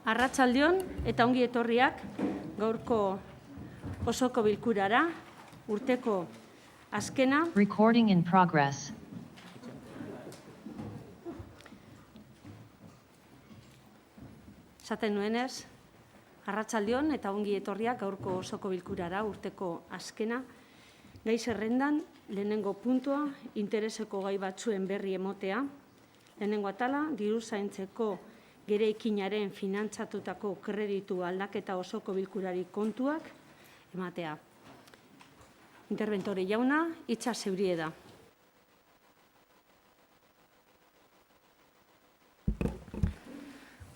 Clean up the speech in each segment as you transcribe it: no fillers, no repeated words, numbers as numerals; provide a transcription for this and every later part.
Arratsaldeon eta ongi etorriak gaurko osoko bilkurara, urteko azkena. Recording in progress. Esaten nuenez, arratsaldeon eta ongi etorriak gaurko osoko bilkurara, urteko azkena. Gai zerrendan, lehenengo puntua, intereseko gai batzuen berri emotea. Lehenengo atala, diru zaintzeko gereikinaren finantzatutako kreditu aldaketa osoko bilkurari kontuak ematea. Interventore jauna, hitza zeurie da.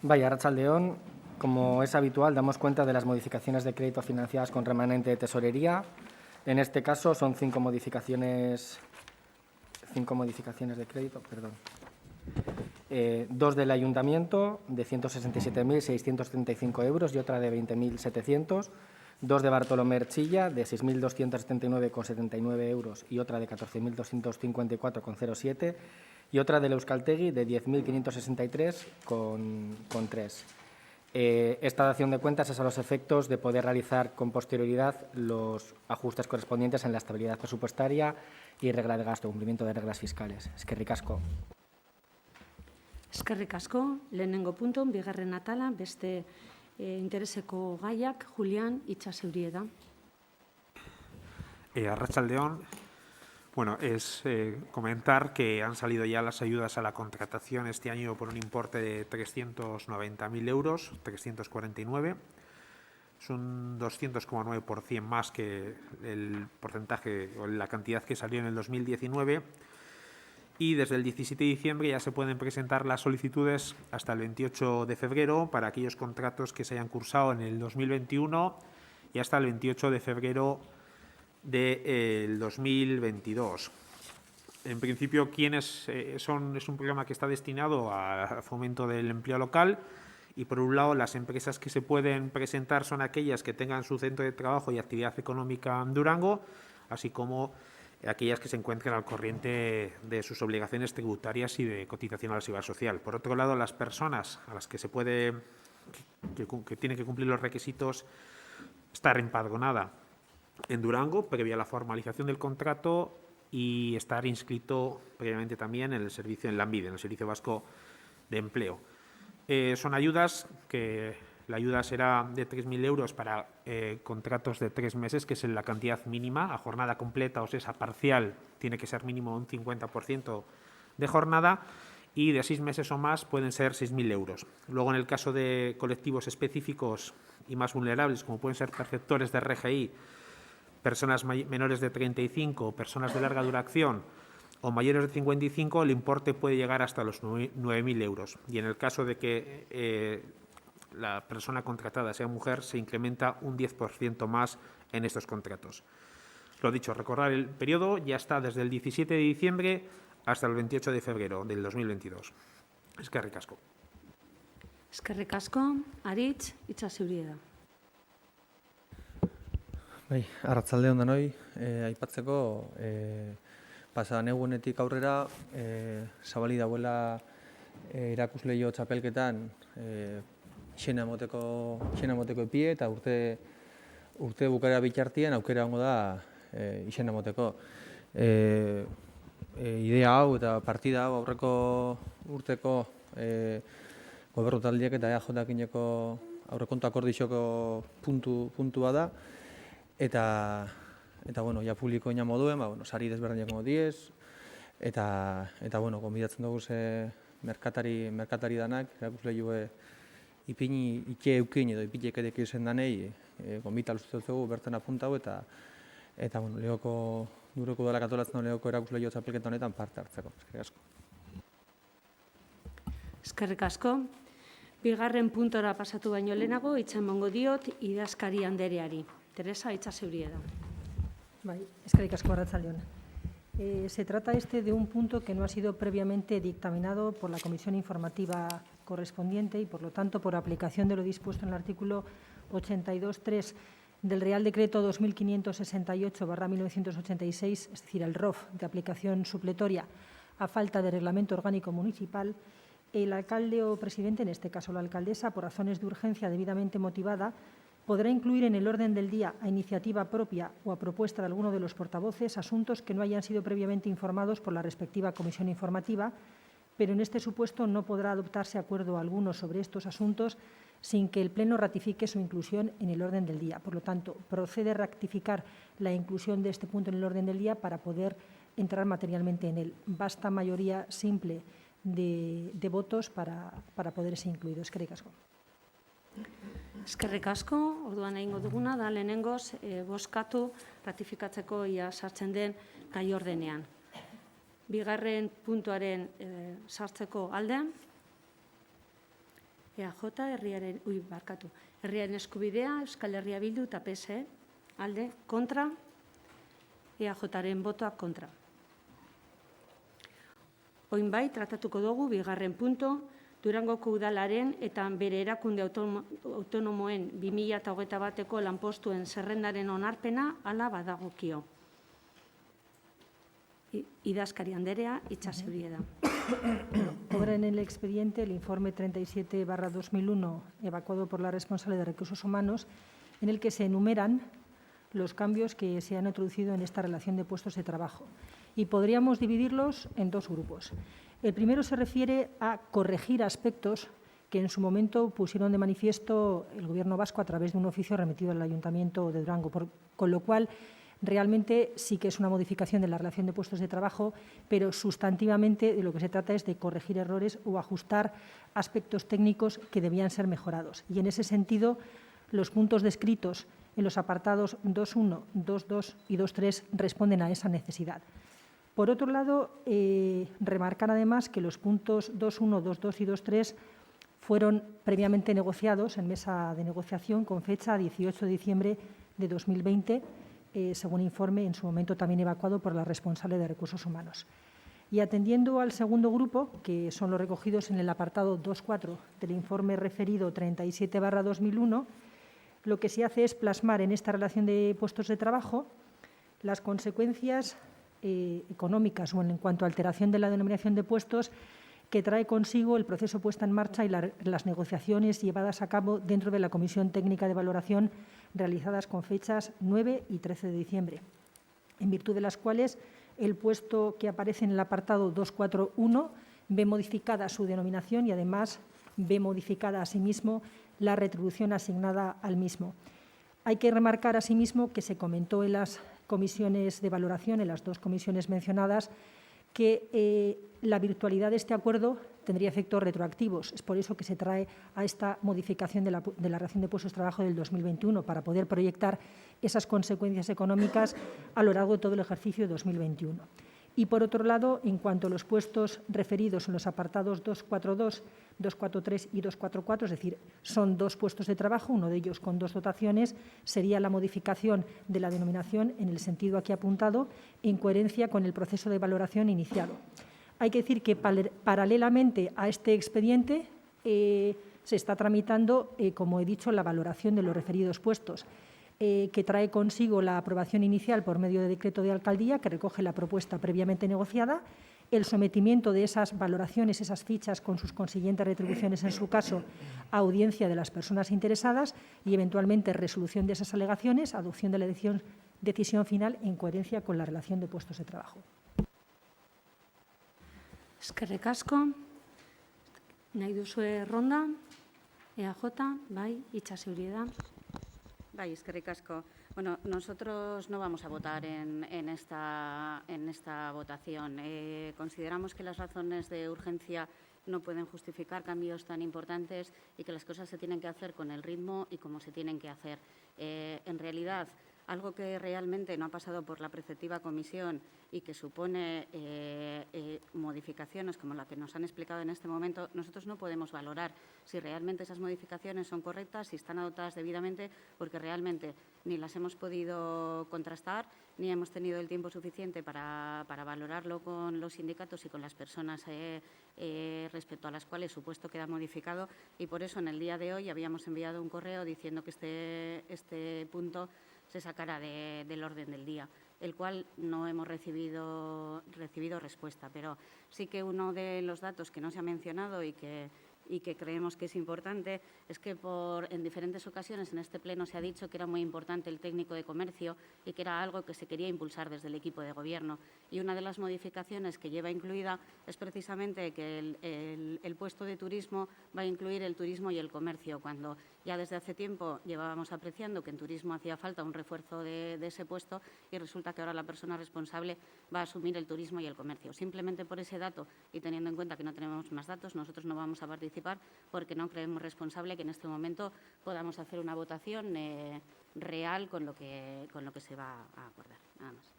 Bai, arratsaldeon. Como es habitual, damos cuenta de las modificaciones de crédito financiadas con remanente de tesorería. En este caso son cinco modificaciones de crédito, perdón. Dos del Ayuntamiento, de 167.635 euros y otra de 20.700. Dos de Bartolomé Erchilla, de 6.279,79 euros y otra de 14.254,07. Y otra del Euskaltegui, de 10.563,3. Esta dación de cuentas es a los efectos de poder realizar con posterioridad los ajustes correspondientes en la estabilidad presupuestaria y regla de gasto, cumplimiento de reglas fiscales. Eskerrik asko. Eskerrik asko, lehenengo punton, bigarren atala, beste intereseko gaiak, Julián, hitza zeurie da. Arratsaldeon. Bueno, es comentar que han salido ya las ayudas a la contratación este año por un importe de 390.000 euros, 349. Es un 200,9% más que el porcentaje o la cantidad que salió en el 2019. Y desde el 17 de diciembre ya se pueden presentar las solicitudes hasta el 28 de febrero para aquellos contratos que se hayan cursado en el 2021 y hasta el 28 de febrero del 2022. En principio, es un programa que está destinado al fomento del empleo local y, por un lado, las empresas que se pueden presentar son aquellas que tengan su centro de trabajo y actividad económica en Durango, así como aquellas que se encuentren al corriente de sus obligaciones tributarias y de cotización a la seguridad social. Por otro lado, las personas a las que se puede que tienen que cumplir los requisitos estar empadronada en Durango previa a la formalización del contrato y estar inscrito previamente también en el servicio en Lanbide, en el Servicio Vasco de Empleo. Son ayudas que la ayuda será de 3.000 euros para contratos de 3 meses, que es la cantidad mínima. A jornada completa o cesa parcial tiene que ser mínimo un 50% de jornada, y de 6 meses o más pueden ser 6.000 euros. Luego, en el caso de colectivos específicos y más vulnerables, como pueden ser perceptores de RGI, personas menores de 35, personas de larga duración o mayores de 55, el importe puede llegar hasta los 9.000 euros. Y en el caso de que la persona contratada sea mujer, se incrementa un 10% más en estos contratos. Lo dicho, recordar el periodo ya está desde el 17 de diciembre hasta el 28 de febrero del 2022. Eskerrik asko. Eskerrik asko, Aritz, hitza zeurie da. Bai, arratsaldeon denoi, aipatzeko pasadan egunetik aurrera zabali dagoela erakusleio txapelketan izena emoteko epie eta urte bukara bitartean aukera egongo da izena emoteko. Idea hau eta partida hau aurreko urteko gobernu taldeak eta EAJakineko aurrekontu akordizioko puntua da. Eta bueno, ja publiko ina moduen, sari desberdinak egongo diez, eta bueno, gonbidatzen dugu merkatari danak, erakusleioe ipini ike eukin edo ipilek edek izen danei, gonbita luztuzugu bertan apuntau, eta bueno, Duroko dela katolatzen da Leoko erakusleio txapelketa honetan parte hartzeko. Eskerrik asko. Eskerrik asko. Bigarren puntora pasatu baino lehenago, hitza emango diot idazkari andereari. Teresa, hitza zeurie da. Bai, eskerrik asko, arratsaldeon. Se trata de un punto que no ha sido previamente dictaminado por la comisión informativa correspondiente y, por lo tanto, por aplicación de lo dispuesto en el artículo 82.3 del Real Decreto 2568/1986, es decir, el ROF de aplicación supletoria a falta de reglamento orgánico municipal, el alcalde o presidente, en este caso la alcaldesa, por razones de urgencia debidamente motivada, podrá incluir en el orden del día, a iniciativa propia o a propuesta de alguno de los portavoces, asuntos que no hayan sido previamente informados por la respectiva comisión informativa, pero en este supuesto no podrá adoptarse acuerdo alguno sobre estos asuntos sin que el Pleno ratifique su inclusión en el orden del día. Por lo tanto, procede rectificar la inclusión de este punto en el orden del día para poder entrar materialmente en él. Basta mayoría simple de votos para poder ser incluido. Eskerrik asko. Eskerrik asko, orduan egingo duguna da lehenengoz bozkatu ratifikatzeko ia sartzen den gai ordenean. Bigarren puntuaren sartzeko aldean, EAJ, herriaren eskubidea, Euskal Herria Bildu eta PSE, alde, kontra, EAJaren botoak kontra. Oin bai, tratatuko dugu, bigarren punto, Durangoko udalaren eta bere erakunde autonomoen 2021ko lanpostuen zerrendaren onarpena hala badagokio. Idazkari Anderea, hitza zurea da. Obra en el expediente el informe 37/2001, evacuado por la responsable de Recursos Humanos, en el que se enumeran los cambios que se han introducido en esta relación de puestos de trabajo. Y podríamos dividirlos en dos grupos. El primero se refiere a corregir aspectos que en su momento pusieron de manifiesto el Gobierno vasco a través de un oficio remitido al Ayuntamiento de Durango, con lo cual realmente sí que es una modificación de la relación de puestos de trabajo, pero sustantivamente de lo que se trata es de corregir errores o ajustar aspectos técnicos que debían ser mejorados. Y en ese sentido, los puntos descritos en los apartados 2.1, 2.2 y 2.3 responden a esa necesidad. Por otro lado, remarcar además que los puntos 2.1, 2.2 y 2.3 fueron previamente negociados en mesa de negociación con fecha 18 de diciembre de 2020, según informe en su momento también evacuado por la responsable de Recursos Humanos. Y atendiendo al segundo grupo, que son los recogidos en el apartado 2.4 del informe referido 37/2001, lo que se hace es plasmar en esta relación de puestos de trabajo las consecuencias económicas o en cuanto a alteración de la denominación de puestos que trae consigo el proceso puesta en marcha y las negociaciones llevadas a cabo dentro de la Comisión Técnica de Valoración realizadas con fechas 9 y 13 de diciembre, en virtud de las cuales el puesto que aparece en el apartado 2.4.1 ve modificada su denominación y además ve modificada asimismo la retribución asignada al mismo. Hay que remarcar asimismo que se comentó en las comisiones de valoración, en las dos comisiones mencionadas, que la virtualidad de este acuerdo tendría efectos retroactivos. Es por eso que se trae a esta modificación de la relación de puestos de trabajo del 2021, para poder proyectar esas consecuencias económicas a lo largo de todo el ejercicio de 2021. Y, por otro lado, en cuanto a los puestos referidos en los apartados 2.4.2, 2.4.3 y 2.4.4, es decir, son dos puestos de trabajo, uno de ellos con dos dotaciones, sería la modificación de la denominación en el sentido aquí apuntado, en coherencia con el proceso de valoración iniciado. Hay que decir que paralelamente a este expediente se está tramitando, como he dicho, la valoración de los referidos puestos, que trae consigo la aprobación inicial por medio de decreto de alcaldía, que recoge la propuesta previamente negociada, el sometimiento de esas valoraciones, esas fichas con sus consiguientes retribuciones, en su caso, a audiencia de las personas interesadas y, eventualmente, resolución de esas alegaciones, adopción de la decisión final en coherencia con la relación de puestos de trabajo. Eskerrik asko. Nahi duzue ronda? EAJ, bai, hitza zurea da. Bai, eskerrik asko. Bueno, nosotros no vamos a votar en esta votación. Consideramos que las razones de urgencia no pueden justificar cambios tan importantes y que las cosas se tienen que hacer con el ritmo y como se tienen que hacer. En realidad, algo que realmente no ha pasado por la preceptiva comisión y que supone modificaciones como la que nos han explicado en este momento, nosotros no podemos valorar si realmente esas modificaciones son correctas, si están adoptadas debidamente, porque realmente ni las hemos podido contrastar, ni hemos tenido el tiempo suficiente para valorarlo con los sindicatos y con las personas respecto a las cuales su puesto queda modificado, y por eso en el día de hoy habíamos enviado un correo diciendo que este punto se sacara del orden del día. el cual no hemos recibido respuesta. Pero sí que uno de los datos que no se ha mencionado y que creemos que es importante es que en diferentes ocasiones en este pleno se ha dicho que era muy importante el técnico de comercio y que era algo que se quería impulsar desde el equipo de gobierno. Y una de las modificaciones que lleva incluida es precisamente que el puesto de turismo va a incluir el turismo y el comercio, cuando ya desde hace tiempo llevábamos apreciando que en turismo hacía falta un refuerzo de ese puesto y resulta que ahora la persona responsable va a asumir el turismo y el comercio. Simplemente por ese dato y teniendo en cuenta que no tenemos más datos, nosotros no vamos a participar porque no creemos responsable que en este momento podamos hacer una votación real con lo que se va a acordar. Nada más.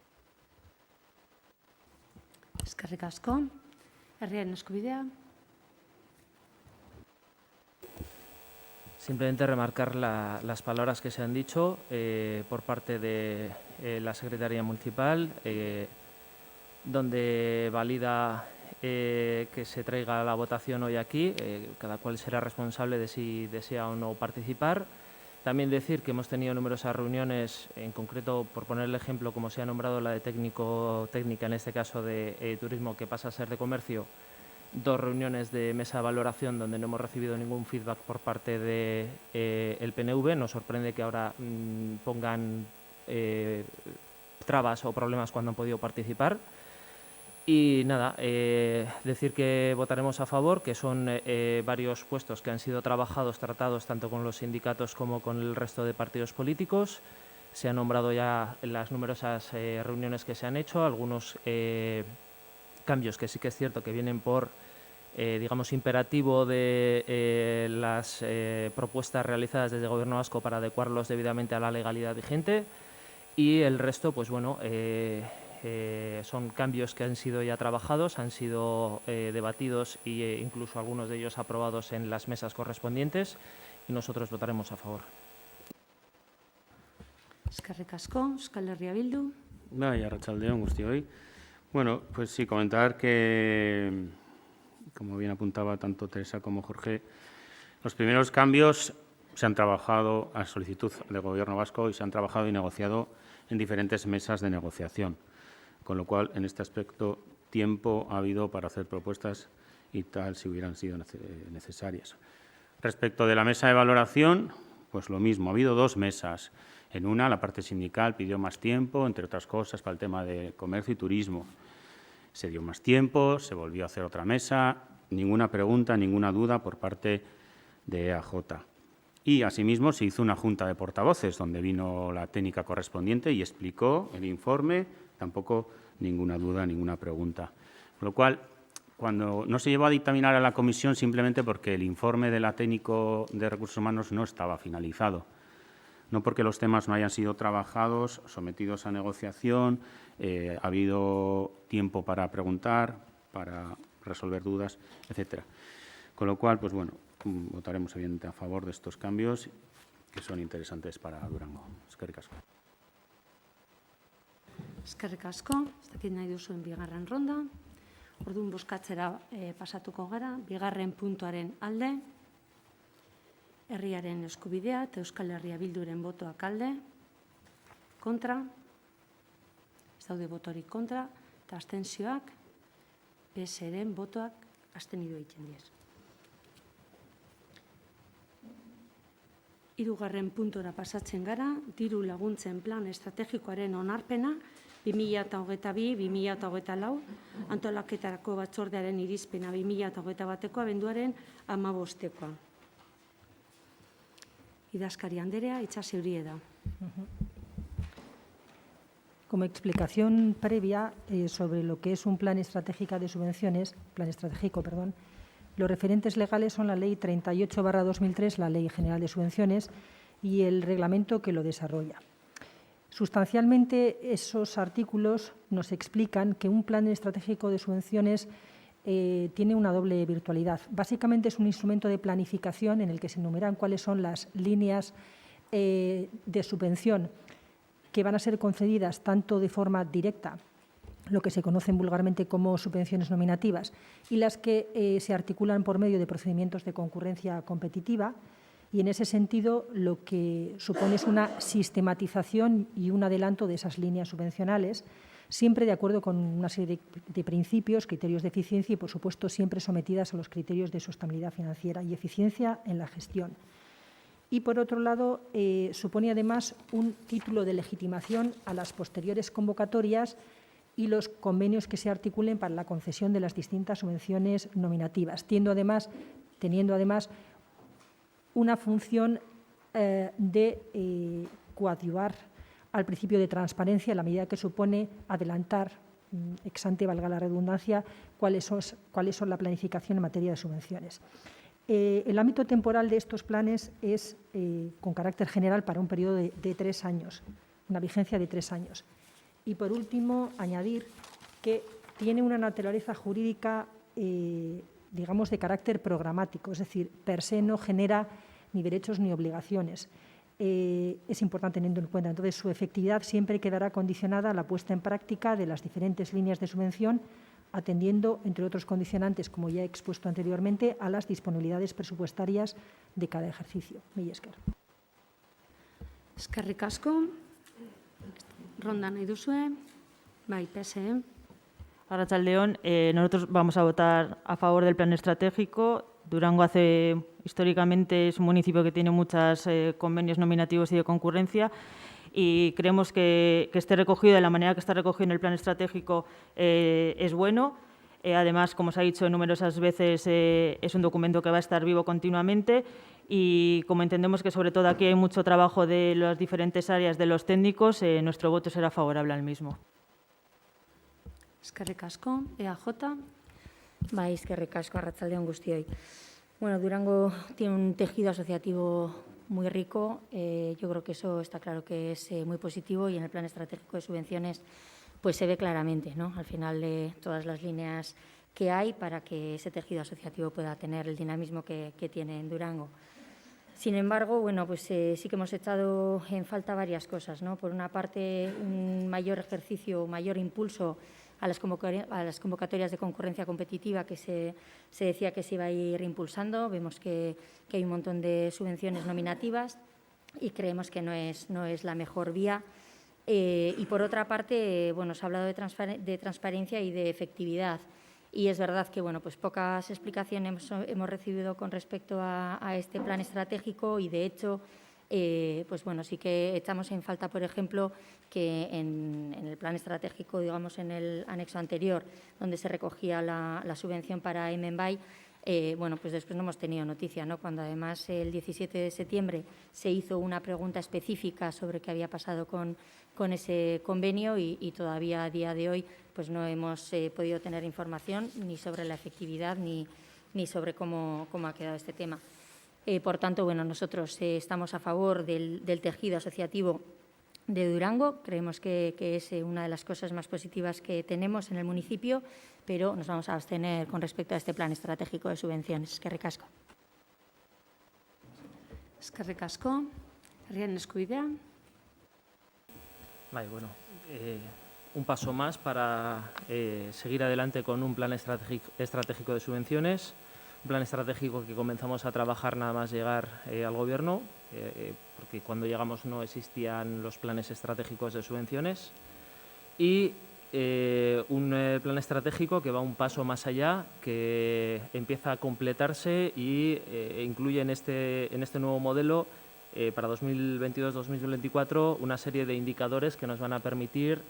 Eskerrik asko. Herriaren eskubidea. Simplemente remarcar las palabras que se han dicho por parte de la Secretaría Municipal, donde valida que se traiga a la votación hoy aquí. Cada cual será responsable de si desea o no participar. También decir que hemos tenido numerosas reuniones, en concreto, por poner el ejemplo, como se ha nombrado la de técnica, en este caso de turismo, que pasa a ser de comercio, 2 reuniones de mesa de valoración donde no hemos recibido ningún feedback por parte del PNV. Nos sorprende que ahora pongan trabas o problemas cuando han podido participar. Y nada, decir que votaremos a favor, que son varios puestos que han sido tratados tanto con los sindicatos como con el resto de partidos políticos. Se han nombrado ya en las numerosas reuniones que se han hecho, algunos cambios que sí que es cierto que vienen por, digamos, imperativo de las propuestas realizadas desde el Gobierno vasco para adecuarlos debidamente a la legalidad vigente, y el resto, pues bueno, son cambios que han sido ya trabajados, han sido debatidos e incluso algunos de ellos aprobados en las mesas correspondientes, y nosotros votaremos a favor. Eskerrik asko. Euskal Herria Bildu. Bai, arratsaldeon guztioi. Bueno, pues sí, comentar que, como bien apuntaba tanto Teresa como Jorge, los primeros cambios se han trabajado a solicitud del Gobierno vasco y se han trabajado y negociado en diferentes mesas de negociación, con lo cual, en este aspecto, tiempo ha habido para hacer propuestas y tal si hubieran sido necesarias. Respecto de la mesa de valoración, pues lo mismo, ha habido 2 mesas. En una, la parte sindical pidió más tiempo, entre otras cosas, para el tema de comercio y turismo. Se dio más tiempo, se volvió a hacer otra mesa, ninguna pregunta, ninguna duda por parte de EAJ. Y, asimismo, se hizo una junta de portavoces, donde vino la técnica correspondiente y explicó el informe, tampoco ninguna duda, ninguna pregunta. Con lo cual, cuando no se llevó a dictaminar a la comisión simplemente porque el informe de la técnico de recursos humanos no estaba finalizado. No porque los temas no hayan sido trabajados, sometidos a negociación, ha habido tiempo para preguntar, para resolver dudas, etcétera. Con lo cual, pues bueno, votaremos evidentemente a favor de estos cambios que son interesantes para Durango. Eskerrik asko. Eskerrik asko. Ez dakit nahi duzuen bigarren ronda. Orduan bozkatzera pasatuko gara. Bigarren puntuaren alde. Herriaren eskubidea eta Euskal Herria Bilduren botoak alde. Kontra. Ez daude botorik kontra. Eta abstentzioak. PSren botoak abstenidu egiten diez. Hirugarren puntura pasatzen gara, diru laguntzen plan estrategikoaren onarpena 2022-2024, antolaketarako batzordearen irizpena 2021ko abenduaren 15koa. Idazkari Anderea, Itxasi Urieda. Como explicación previa sobre lo que es un plan estratégico de subvenciones, los referentes legales son la Ley 38/2003, la Ley General de Subvenciones, y el reglamento que lo desarrolla. Sustancialmente, esos artículos nos explican que un plan estratégico de subvenciones tiene una doble virtualidad. Básicamente es un instrumento de planificación en el que se enumeran cuáles son las líneas de subvención que van a ser concedidas tanto de forma directa, lo que se conocen vulgarmente como subvenciones nominativas, y las que se articulan por medio de procedimientos de concurrencia competitiva, y en ese sentido lo que supone es una sistematización y un adelanto de esas líneas subvencionales, siempre de acuerdo con una serie de principios, criterios de eficiencia y, por supuesto, siempre sometidas a los criterios de sostenibilidad financiera y eficiencia en la gestión. Y, por otro lado, supone además un título de legitimación a las posteriores convocatorias y los convenios que se articulen para la concesión de las distintas subvenciones nominativas, teniendo además una función de coadyuvar al principio de transparencia en la medida que supone adelantar, ex ante, valga la redundancia, cuáles son la planificación en materia de subvenciones. El ámbito temporal de estos planes es con carácter general para un periodo de 3 años, una vigencia de 3 años. Y, por último, añadir que tiene una naturaleza jurídica, digamos, de carácter programático, es decir, per se no genera ni derechos ni obligaciones. Es importante teniendo en cuenta. Entonces, su efectividad siempre quedará condicionada a la puesta en práctica de las diferentes líneas de subvención, atendiendo, entre otros condicionantes, como ya he expuesto anteriormente, a las disponibilidades presupuestarias de cada ejercicio. Mila esker. Eskerrik asko. Ronda nahi duzue. Bai, PSE. Arratsaldeon, nosotros vamos a votar a favor del plan estratégico. Durango históricamente es un municipio que tiene muchos convenios nominativos y de concurrencia, y creemos que esté recogido de la manera que está recogido en el plan estratégico es bueno. Además, como se ha dicho numerosas veces, es un documento que va a estar vivo continuamente, y como entendemos que sobre todo aquí hay mucho trabajo de las diferentes áreas de los técnicos, nuestro voto será favorable al mismo. Eskerrik asko. EAJ. Bai, eskerrik asko, arratsaldeon guztioi. Bueno, Durango tiene un tejido asociativo muy rico. Yo creo que eso está claro que es muy positivo, y en el plan estratégico de subvenciones pues se ve claramente, ¿no?, al final de todas las líneas que hay para que ese tejido asociativo pueda tener el dinamismo que tiene en Durango. Sin embargo, bueno, pues sí que hemos echado en falta varias cosas, ¿no? Por una parte, un mayor ejercicio, mayor impulso a las convocatorias de concurrencia competitiva que se decía que se iba a ir impulsando. Vemos que hay un montón de subvenciones nominativas y creemos que no es la mejor vía. Y, por otra parte, bueno, se ha hablado de transparencia y de efectividad. Y es verdad que, bueno, pues pocas explicaciones hemos recibido con respecto a este plan estratégico, y, de hecho, pues bueno, sí que echamos en falta, por ejemplo, que en el plan estratégico, digamos, en el anexo anterior, donde se recogía la subvención para Emenbai, bueno, pues después no hemos tenido noticia, ¿no?, cuando además el 17 de septiembre se hizo una pregunta específica sobre qué había pasado con ese convenio, y todavía a día de hoy pues no hemos podido tener información ni sobre la efectividad ni sobre cómo ha quedado este tema. Por tanto, bueno, nosotros estamos a favor del tejido asociativo de Durango. Creemos que es una de las cosas más positivas que tenemos en el municipio, pero nos vamos a abstener con respecto a este plan estratégico de subvenciones. Eskerrik asko. Eskerrik asko. Herriaren eskubidea. Vale, bueno, un paso más para seguir adelante con un plan estratégico de subvenciones. Un plan estratégico que comenzamos a trabajar nada más llegar al Gobierno, porque cuando llegamos no existían los planes estratégicos de subvenciones, y un plan estratégico que va un paso más allá, que empieza a completarse y incluye en este nuevo modelo para 2022-2024 una serie de indicadores que nos van a permitir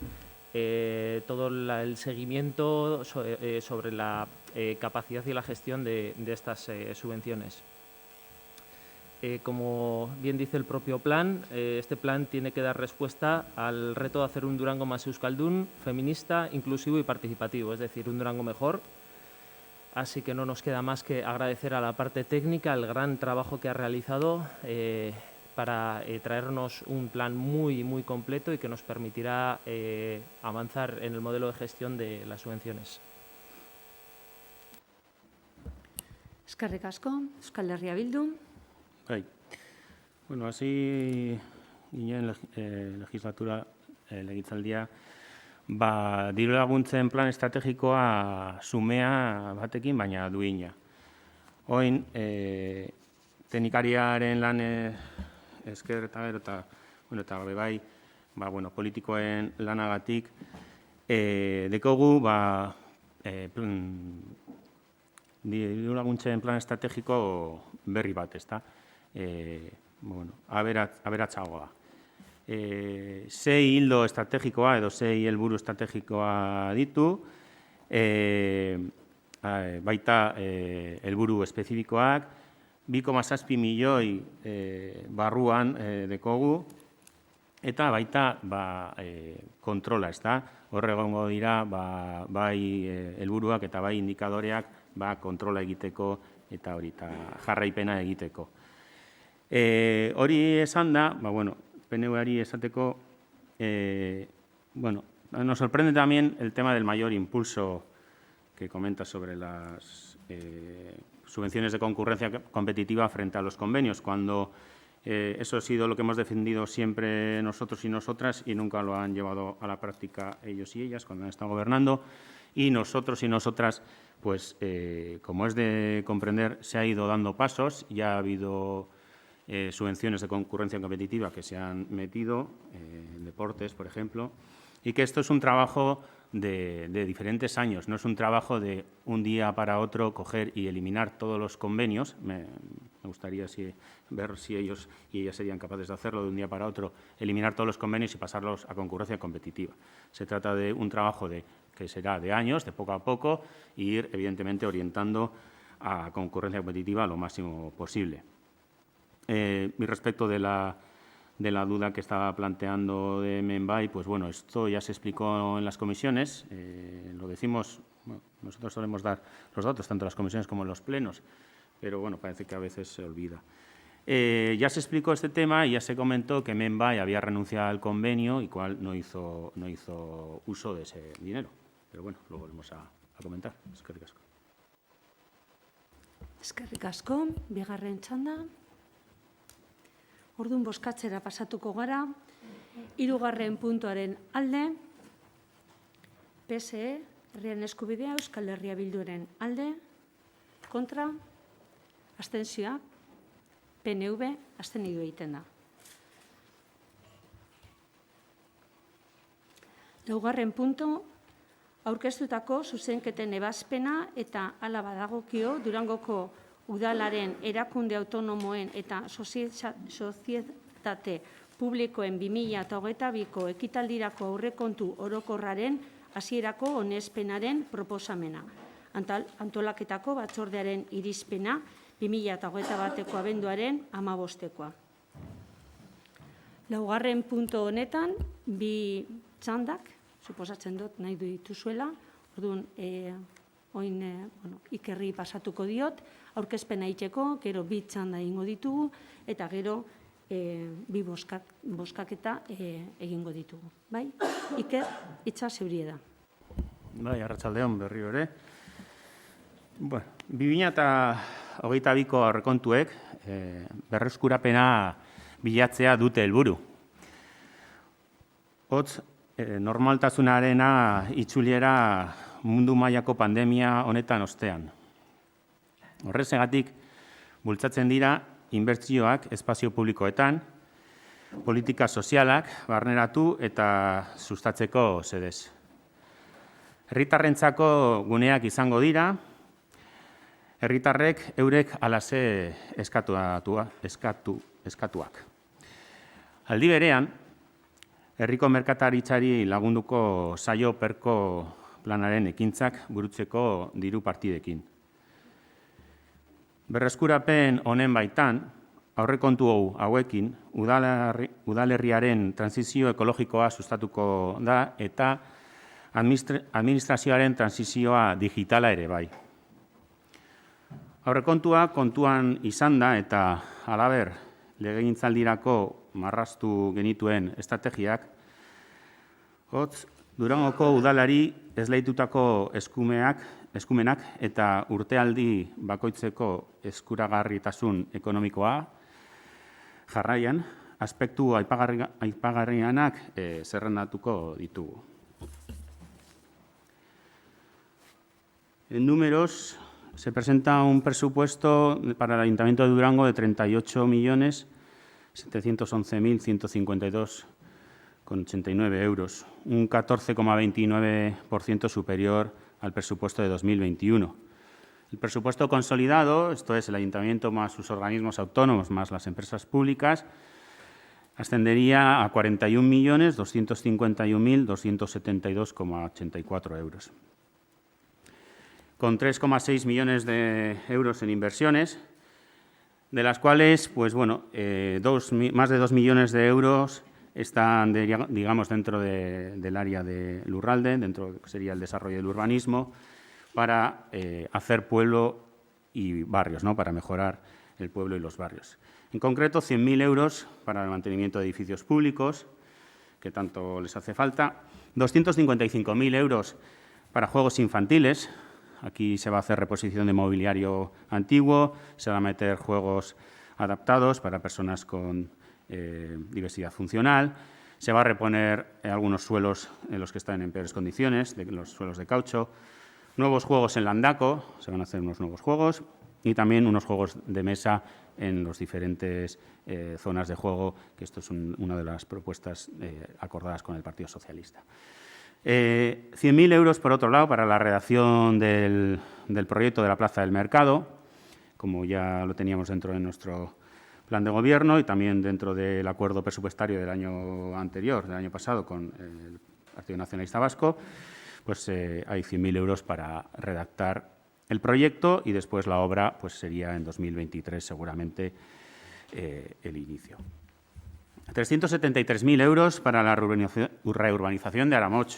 todo el seguimiento sobre la capacidad y la gestión de estas subvenciones. Como bien dice el propio plan, este plan tiene que dar respuesta al reto de hacer un Durango más euskaldun, feminista, inclusivo y participativo, es decir, un Durango mejor. Así que no nos queda más que agradecer a la parte técnica el gran trabajo que ha realizado para traernos un plan muy, muy completo y que nos permitirá avanzar en el modelo de gestión de las subvenciones. Eskerrik asko. Euskal Herria Bildu. Bueno, hasi ginen legislatura legegintzaldia, diru laguntzen plan estrategikoa sumea batekin, baina duina. Orain, teknikariaren lan esker eta gero, eta bai, politikoen lanagatik, dekogu, diru laguntzen plan estrategiko berri bat, ezta? Aberatsagoa. 6 ildo estrategikoa edo 6 helburu estrategikoa ditu, baita helburu espezifikoak, 2,7 milioi barruan dekogu, eta baita kontrola, ezta? Hor egongo dira bai helburuak eta bai indikadoreak kontrola egiteko eta jarraipena egiteko. Hori esan da, PNV-ari esateko, nos sorprende también el tema del mayor impulso que comenta sobre las subvenciones de concurrencia competitiva frente a los convenios, cuando eso ha sido lo que hemos defendido siempre nosotros y nosotras y nunca lo han llevado a la práctica ellos y ellas cuando han estado gobernando. Y nosotros y nosotras, pues, como es de comprender, se ha ido dando pasos, ya ha habido subvenciones de concurrencia competitiva que se han metido, en deportes, por ejemplo, y que esto es un trabajo de diferentes años, no es un trabajo de un día para otro coger y eliminar todos los convenios. Me gustaría ver si ellos y ellas serían capaces de hacerlo de un día para otro, eliminar todos los convenios y pasarlos a concurrencia competitiva. Se trata de un trabajo que será de años, de poco a poco, e ir, evidentemente, orientando a concurrencia competitiva lo máximo posible. Y respecto de la duda que estaba planteando de Membai, pues bueno, esto ya se explicó en las comisiones, lo decimos, nosotros solemos dar los datos tanto en las comisiones como en los plenos, pero bueno, parece que a veces se olvida. Ya se explicó este tema y ya se comentó que Membai había renunciado al convenio y cual no hizo uso de ese dinero. Pero bueno, lo volvemos a comentar. Eskerrik asko. Eskerrik asko, bigarren txanda. Orduan bozkatzera pasatuko gara. 3. puntuaren alde, PSE, Herriaren Eskubidea, Euskal Herria Bilduren alde, kontra, abstentzioa, PNV, abstenidu egiten da. 4. puntu, aurkeztutako zuzenketen ebazpena eta hala badagokio Durangoko Udalaren erakunde autonomoen eta sozietate publikoen 2022ko ekitaldirako aurrekontu orokorraren hasierako onespenaren proposamena. Antolaketako batzordearen irizpena 2021ko abenduaren 15koa. 4. puntu honetan, bi txandak, suposatzen dut nahi dituzuela, orduan ikerri pasatuko diot, aurkezpena egiteko, gero bi txanda egingo ditugu, eta gero bi bozkaketa egingo ditugu. Bai? Iker, hitza zeurie da. Bai, arratsaldeon berriro ere. 2022ko aurrekontuek berreskurapena bilatzea dute helburu. Hotz, normaltasunarena itzuliera mundu mailako pandemia honetan ostean. Horrezegatik, bultzatzen dira inbertsioak espazio publikoetan, politika sozialak barneratu eta sustatzeko xedez. Herritarrentzako guneak izango dira, herritarrek eurek halaxe eskatuak. Aldi berean, herriko merkataritzari lagunduko saio perko planaren ekintzak burutzeko diru partidekin. Berreskurapen honen baitan, aurrekontu hauekin, udalerriaren transizio ekologikoa sustatuko da eta administrazioaren transizioa digitala ere bai. Aurrekontua kontuan izan da eta halaber legegintzaldirako marraztu genituen estrategiak, hotz, Durangoko udalari esleitutako eskumenak eta urtealdi bakoitzeko eskuragarritasun ekonomikoa jarraian, aspektu aipagarrianak zerrendatuko ditugu. En números, se presenta un presupuesto para el Ayuntamiento de Durango de 38.711.152,89 euros, un 14,29% superior al presupuesto de 2021. El presupuesto consolidado, esto es el Ayuntamiento más sus organismos autónomos más las empresas públicas, ascendería a 41.251.272,84 euros. Con 3,6 millones de euros en inversiones, de las cuales, pues bueno, más de 2 millones de euros están, digamos, dentro del área de Lurralde, dentro de lo que sería el desarrollo del urbanismo, para hacer pueblo y barrios, ¿no? Para mejorar el pueblo y los barrios. En concreto, 100.000 euros para el mantenimiento de edificios públicos, que tanto les hace falta, 255.000 euros para juegos infantiles. Aquí se va a hacer reposición de mobiliario antiguo, se van a meter juegos adaptados para personas con diversidad funcional, se va a reponer algunos suelos en los que están en peores condiciones, los suelos de caucho, nuevos juegos en Landaco, se van a hacer unos nuevos juegos y también unos juegos de mesa en las diferentes zonas de juego, que esto es una de las propuestas acordadas con el Partido Socialista. 100.000 euros, por otro lado, para la redacción del proyecto de la Plaza del Mercado, como ya lo teníamos dentro de nuestro plan de gobierno y también dentro del acuerdo presupuestario del año anterior, del año pasado, con el Partido Nacionalista Vasco, pues hay 100.000 euros para redactar el proyecto y después la obra pues sería en 2023 seguramente el inicio. 373.000 euros para la reurbanización de Aramoch.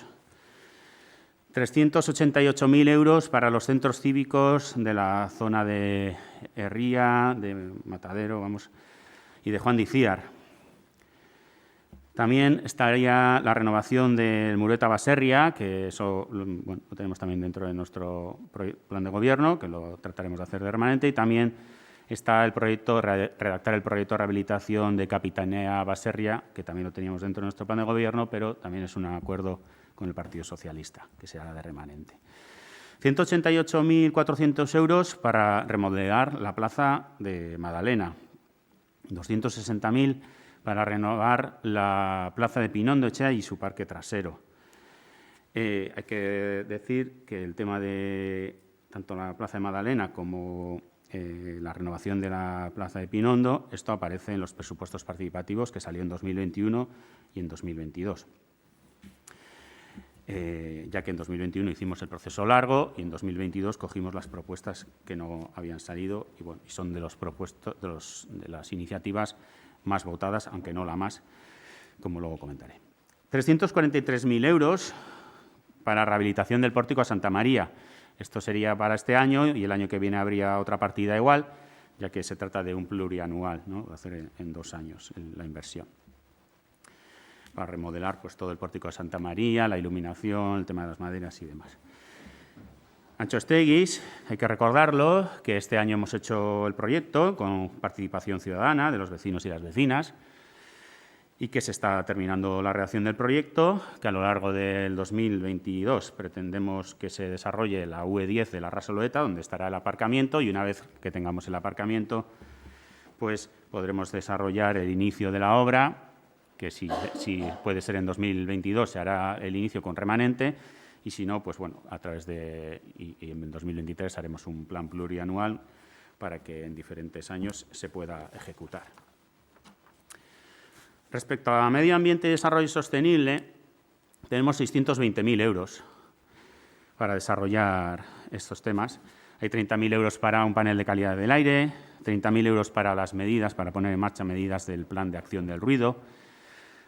388.000 euros para los centros cívicos de la zona de Herría, de Matadero, y de Juan de Iciar. También estaría la renovación del Mureta Baserria, que eso bueno, lo tenemos también dentro de nuestro plan de gobierno, que lo trataremos de hacer de permanente, y también está el proyecto, redactar el proyecto de rehabilitación de Capitanea Baserria, que también lo teníamos dentro de nuestro plan de gobierno, pero también es un acuerdo con el Partido Socialista, que será de remanente. 188.400 euros para remodelar la plaza de Madalena. 260.000 para renovar la plaza de Pinondo Echea y su parque trasero. Hay que decir que el tema de tanto la plaza de Madalena como la renovación de la plaza de Pinondo, esto aparece en los presupuestos participativos que salió en 2021 y en 2022. Ya que en 2021 hicimos el proceso largo y en 2022 cogimos las propuestas que no habían salido y, bueno, y son de las iniciativas más votadas, aunque no la más, como luego comentaré. 343.000 euros para rehabilitación del pórtico a Santa María. Esto sería para este año y el año que viene habría otra partida igual, ya que se trata de un plurianual, ¿no? Hacer en 2 años la inversión. Para remodelar pues, todo el pórtico de Santa María, la iluminación, el tema de las maderas y demás. Antxosteguis, hay que recordarlo, que este año hemos hecho el proyecto con participación ciudadana de los vecinos y las vecinas y que se está terminando la redacción del proyecto, que a lo largo del 2022 pretendemos que se desarrolle la UE10 de la Rasoleta, donde estará el aparcamiento, y una vez que tengamos el aparcamiento, pues podremos desarrollar el inicio de la obra, que si puede ser en 2022 se hará el inicio con remanente y si no, pues bueno, a través de y en 2023 haremos un plan plurianual para que en diferentes años se pueda ejecutar. Respecto a medio ambiente y desarrollo sostenible, tenemos 620.000 euros para desarrollar estos temas. Hay 30.000 euros para un panel de calidad del aire, 30.000 euros para las medidas, para poner en marcha medidas del plan de acción del ruido,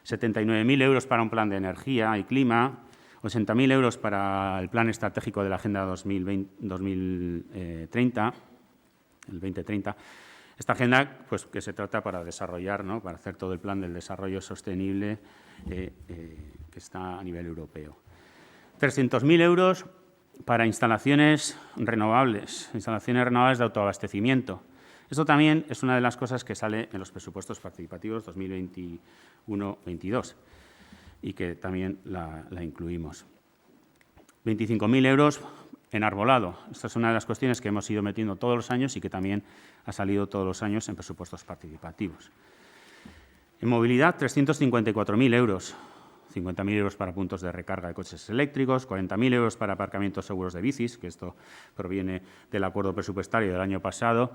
79.000 euros para un plan de energía y clima, 80.000 euros para el plan estratégico de la Agenda 2030, el 2030. Esta agenda, pues, que se trata para desarrollar, ¿no? Para hacer todo el plan del desarrollo sostenible que está a nivel europeo. 300.000 euros para instalaciones renovables de autoabastecimiento. Esto también es una de las cosas que sale en los presupuestos participativos 2021-22 y que también la incluimos. 25.000 euros enarbolado. Esta es una de las cuestiones que hemos ido metiendo todos los años y que también ha salido todos los años en presupuestos participativos. En movilidad, 354.000 euros. 50.000 euros para puntos de recarga de coches eléctricos, 40.000 euros para aparcamientos seguros de bicis, que esto proviene del acuerdo presupuestario del año pasado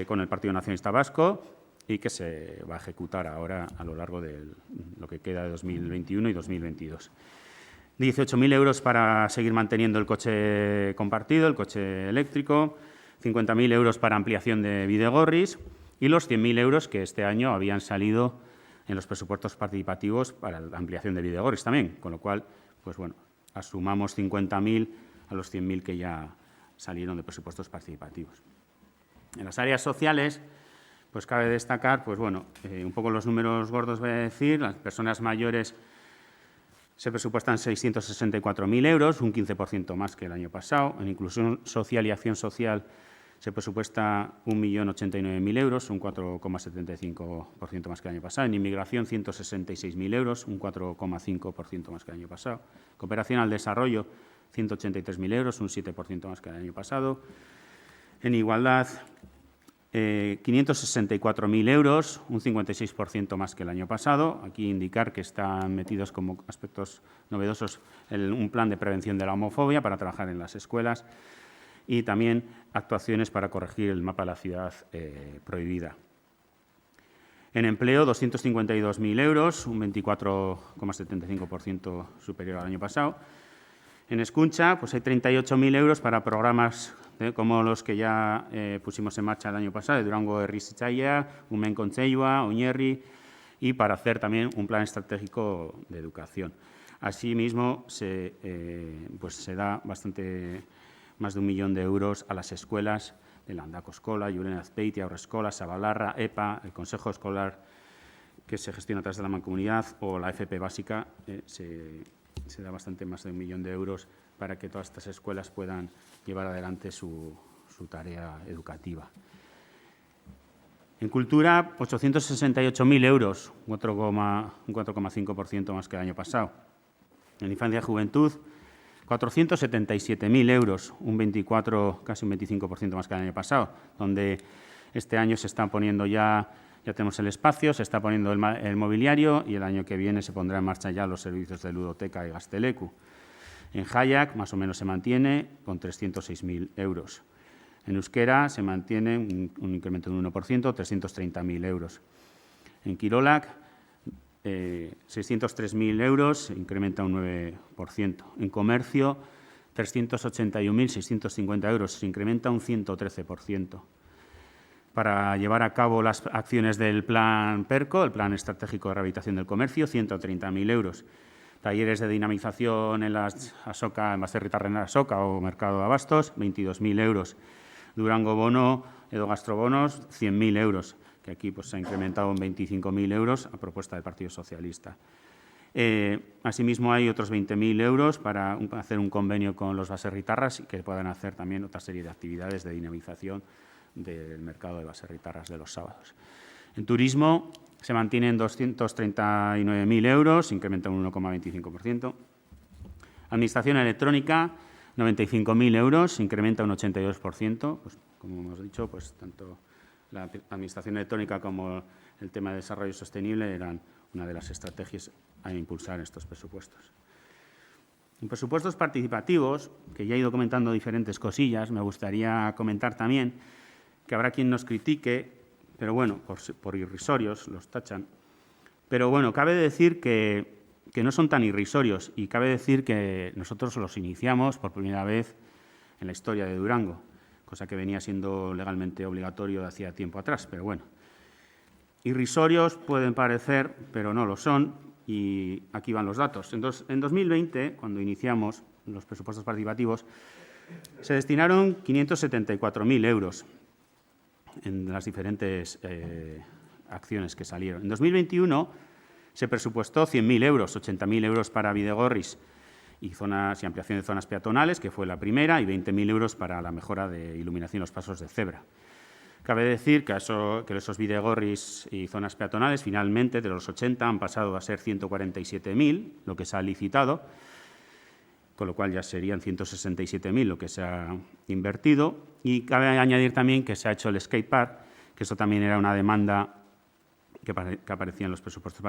con el Partido Nacionalista Vasco y que se va a ejecutar ahora a lo largo de lo que queda de 2021 y 2022. 18.000 euros para seguir manteniendo el coche compartido, el coche eléctrico, 50.000 euros para ampliación de Bidegorris y los 100.000 euros que este año habían salido en los presupuestos participativos para la ampliación de Bidegorris también, con lo cual, pues bueno, asumamos 50.000 a los 100.000 que ya salieron de presupuestos participativos. En las áreas sociales, pues cabe destacar, pues bueno, un poco los números gordos voy a decir. Las personas mayores se presupuestan 664.000 euros, un 15% más que el año pasado. En inclusión social y acción social se presupuesta 1.089.000 euros, un 4,75% más que el año pasado. En inmigración, 166.000 euros, un 4,5% más que el año pasado. Cooperación al desarrollo, 183.000 euros, un 7% más que el año pasado. En igualdad, 564.000 euros, un 56% más que el año pasado. Aquí indicar que están metidos como aspectos novedosos un plan de prevención de la homofobia para trabajar en las escuelas y también actuaciones para corregir el mapa de la ciudad prohibida. En empleo, 252.000 euros, un 24,75% superior al año pasado. En Escuntza, pues hay 38.000 euros para programas como los que ya pusimos en marcha el año pasado, de Durango Herrizaia, Umen Kontseilua, Oñerri, y para hacer también un plan estratégico de educación. Asimismo, se da bastante más de 1 millón de euros a las escuelas de Landako Eskola, Julen Azpeitia, Haurreskola, Sabalarra, EPA, el Consejo Escolar que se gestiona a través de la Mancomunidad o la FP básica. Se da bastante más de 1 millón de euros para que todas estas escuelas puedan llevar adelante su tarea educativa. En cultura, 868.000 euros, un 4,5% más que el año pasado. En infancia y juventud, 477.000 euros, un 24, casi un 25% más que el año pasado, donde este año se están poniendo ya tenemos el espacio, se está poniendo el mobiliario y el año que viene se pondrá en marcha ya los servicios de ludoteca y Gazteleku. En Hayak, más o menos se mantiene con 306.000 euros. En euskera se mantiene un incremento de un 1%, 330.000 euros. En Kirolak, 603.000 euros, se incrementa un 9%. En comercio, 381.650 euros, se incrementa un 113%. Para llevar a cabo las acciones del Plan PERCO, el Plan Estratégico de Rehabilitación del Comercio, 130.000 euros. Talleres de dinamización en las Asoka, en Baserritarren Asoka o Mercado de Abastos, 22.000 euros. Durango Bono, Edo Gastrobonos, 100.000 euros, que aquí pues, se ha incrementado en 25.000 euros a propuesta del Partido Socialista. Asimismo, hay otros 20.000 euros para hacer un convenio con los baserritarras y que puedan hacer también otra serie de actividades de dinamización del mercado de baserritarras de los sábados. En turismo se mantienen 239.000 euros, incrementa un 1,25%. Administración electrónica, 95.000 euros, incrementa un 82%. Pues, como hemos dicho, pues, tanto la administración electrónica como el tema de desarrollo sostenible eran una de las estrategias a impulsar en estos presupuestos. En presupuestos participativos, que ya he ido comentando diferentes cosillas, me gustaría comentar también que habrá quien nos critique, pero bueno, por irrisorios los tachan. Pero bueno, cabe decir que no son tan irrisorios y cabe decir que nosotros los iniciamos por primera vez en la historia de Durango, cosa que venía siendo legalmente obligatorio de hacía tiempo atrás, pero bueno. Irrisorios pueden parecer, pero no lo son, y aquí van los datos. Entonces, en 2020, cuando iniciamos los presupuestos participativos, se destinaron 574.000 euros en las diferentes acciones que salieron. En 2021 se presupuestó 100.000 euros, 80.000 euros para Bidegorris y ampliación de zonas peatonales, que fue la primera, y 20.000 euros para la mejora de iluminación en los pasos de cebra. Cabe decir que esos Bidegorris y zonas peatonales, finalmente, de los 80, han pasado a ser 147.000, lo que se ha licitado, con lo cual ya serían 167.000 lo que se ha invertido. Y cabe añadir también que se ha hecho el skatepark, que eso también era una demanda que aparecía en los presupuestos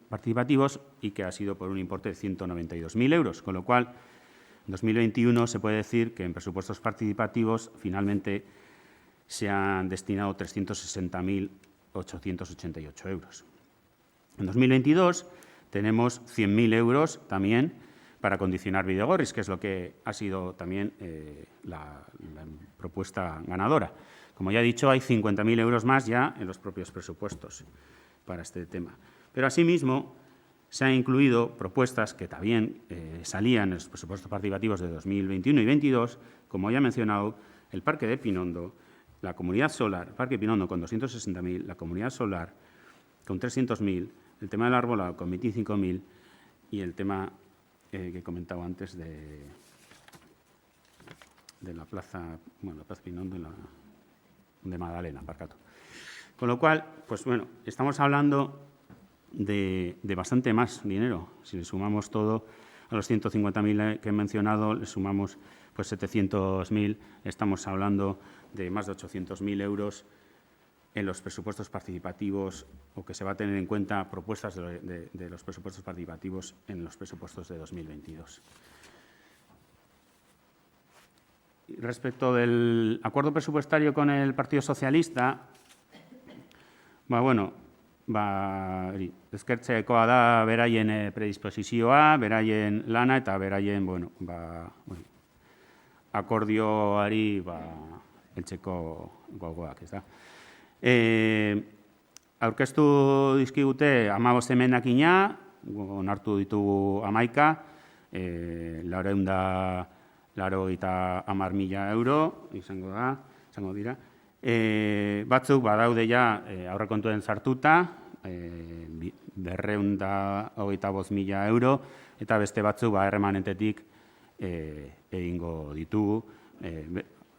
participativos y que ha sido por un importe de 192.000 euros, con lo cual en 2021 se puede decir que en presupuestos participativos finalmente se han destinado 360.888 euros. En 2022 tenemos 100.000 euros también para acondicionar Bidegorris, que es lo que ha sido también la propuesta ganadora. Como ya he dicho, hay 50.000 euros más ya en los propios presupuestos para este tema. Pero asimismo se han incluido propuestas que también salían en los presupuestos participativos de 2021 y 2022, como ya he mencionado, el Parque de Pinondo, la Comunidad Solar, el Parque de Pinondo con 260.000, la Comunidad Solar con 300.000, el tema del arbolado con 25.000 y el tema que he comentado antes de la Plaza Pinondo y de Magdalena, Parcato. Con lo cual, pues bueno, estamos hablando de bastante más dinero. Si le sumamos todo a los 150.000 que he mencionado, le sumamos pues 700.000, estamos hablando de más de 800.000 euros en los presupuestos participativos, o que se va a tener en cuenta propuestas de los presupuestos participativos en los presupuestos de 2022. Respecto del acuerdo presupuestario con el Partido Socialista, eskertzekoa da beraien predisposizioa, beraien lana eta beraien akordioari heltzeko gogoak, ez da. Aurkeztu dizkigute 15 emendakina, onartu ditugu 11, 480.000 euro izango dira. Batzuk badaude ja aurrekontuen sartuta, 225.000 euro, eta beste batzuk erremanentetik egingo ditugu,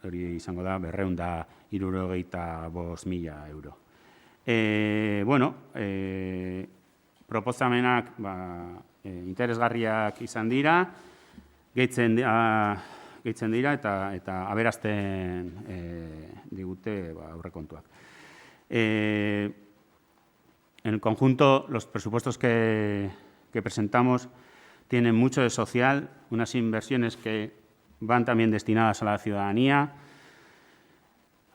hori izango da 265.000 euro. Proposamenak interesgarriak izan dira, gehitzen dira eta aberazten digute aurrekontuak. En el conjunto, los presupuestos que presentamos tienen mucho de social, unas inversiones que van también destinadas a la ciudadanía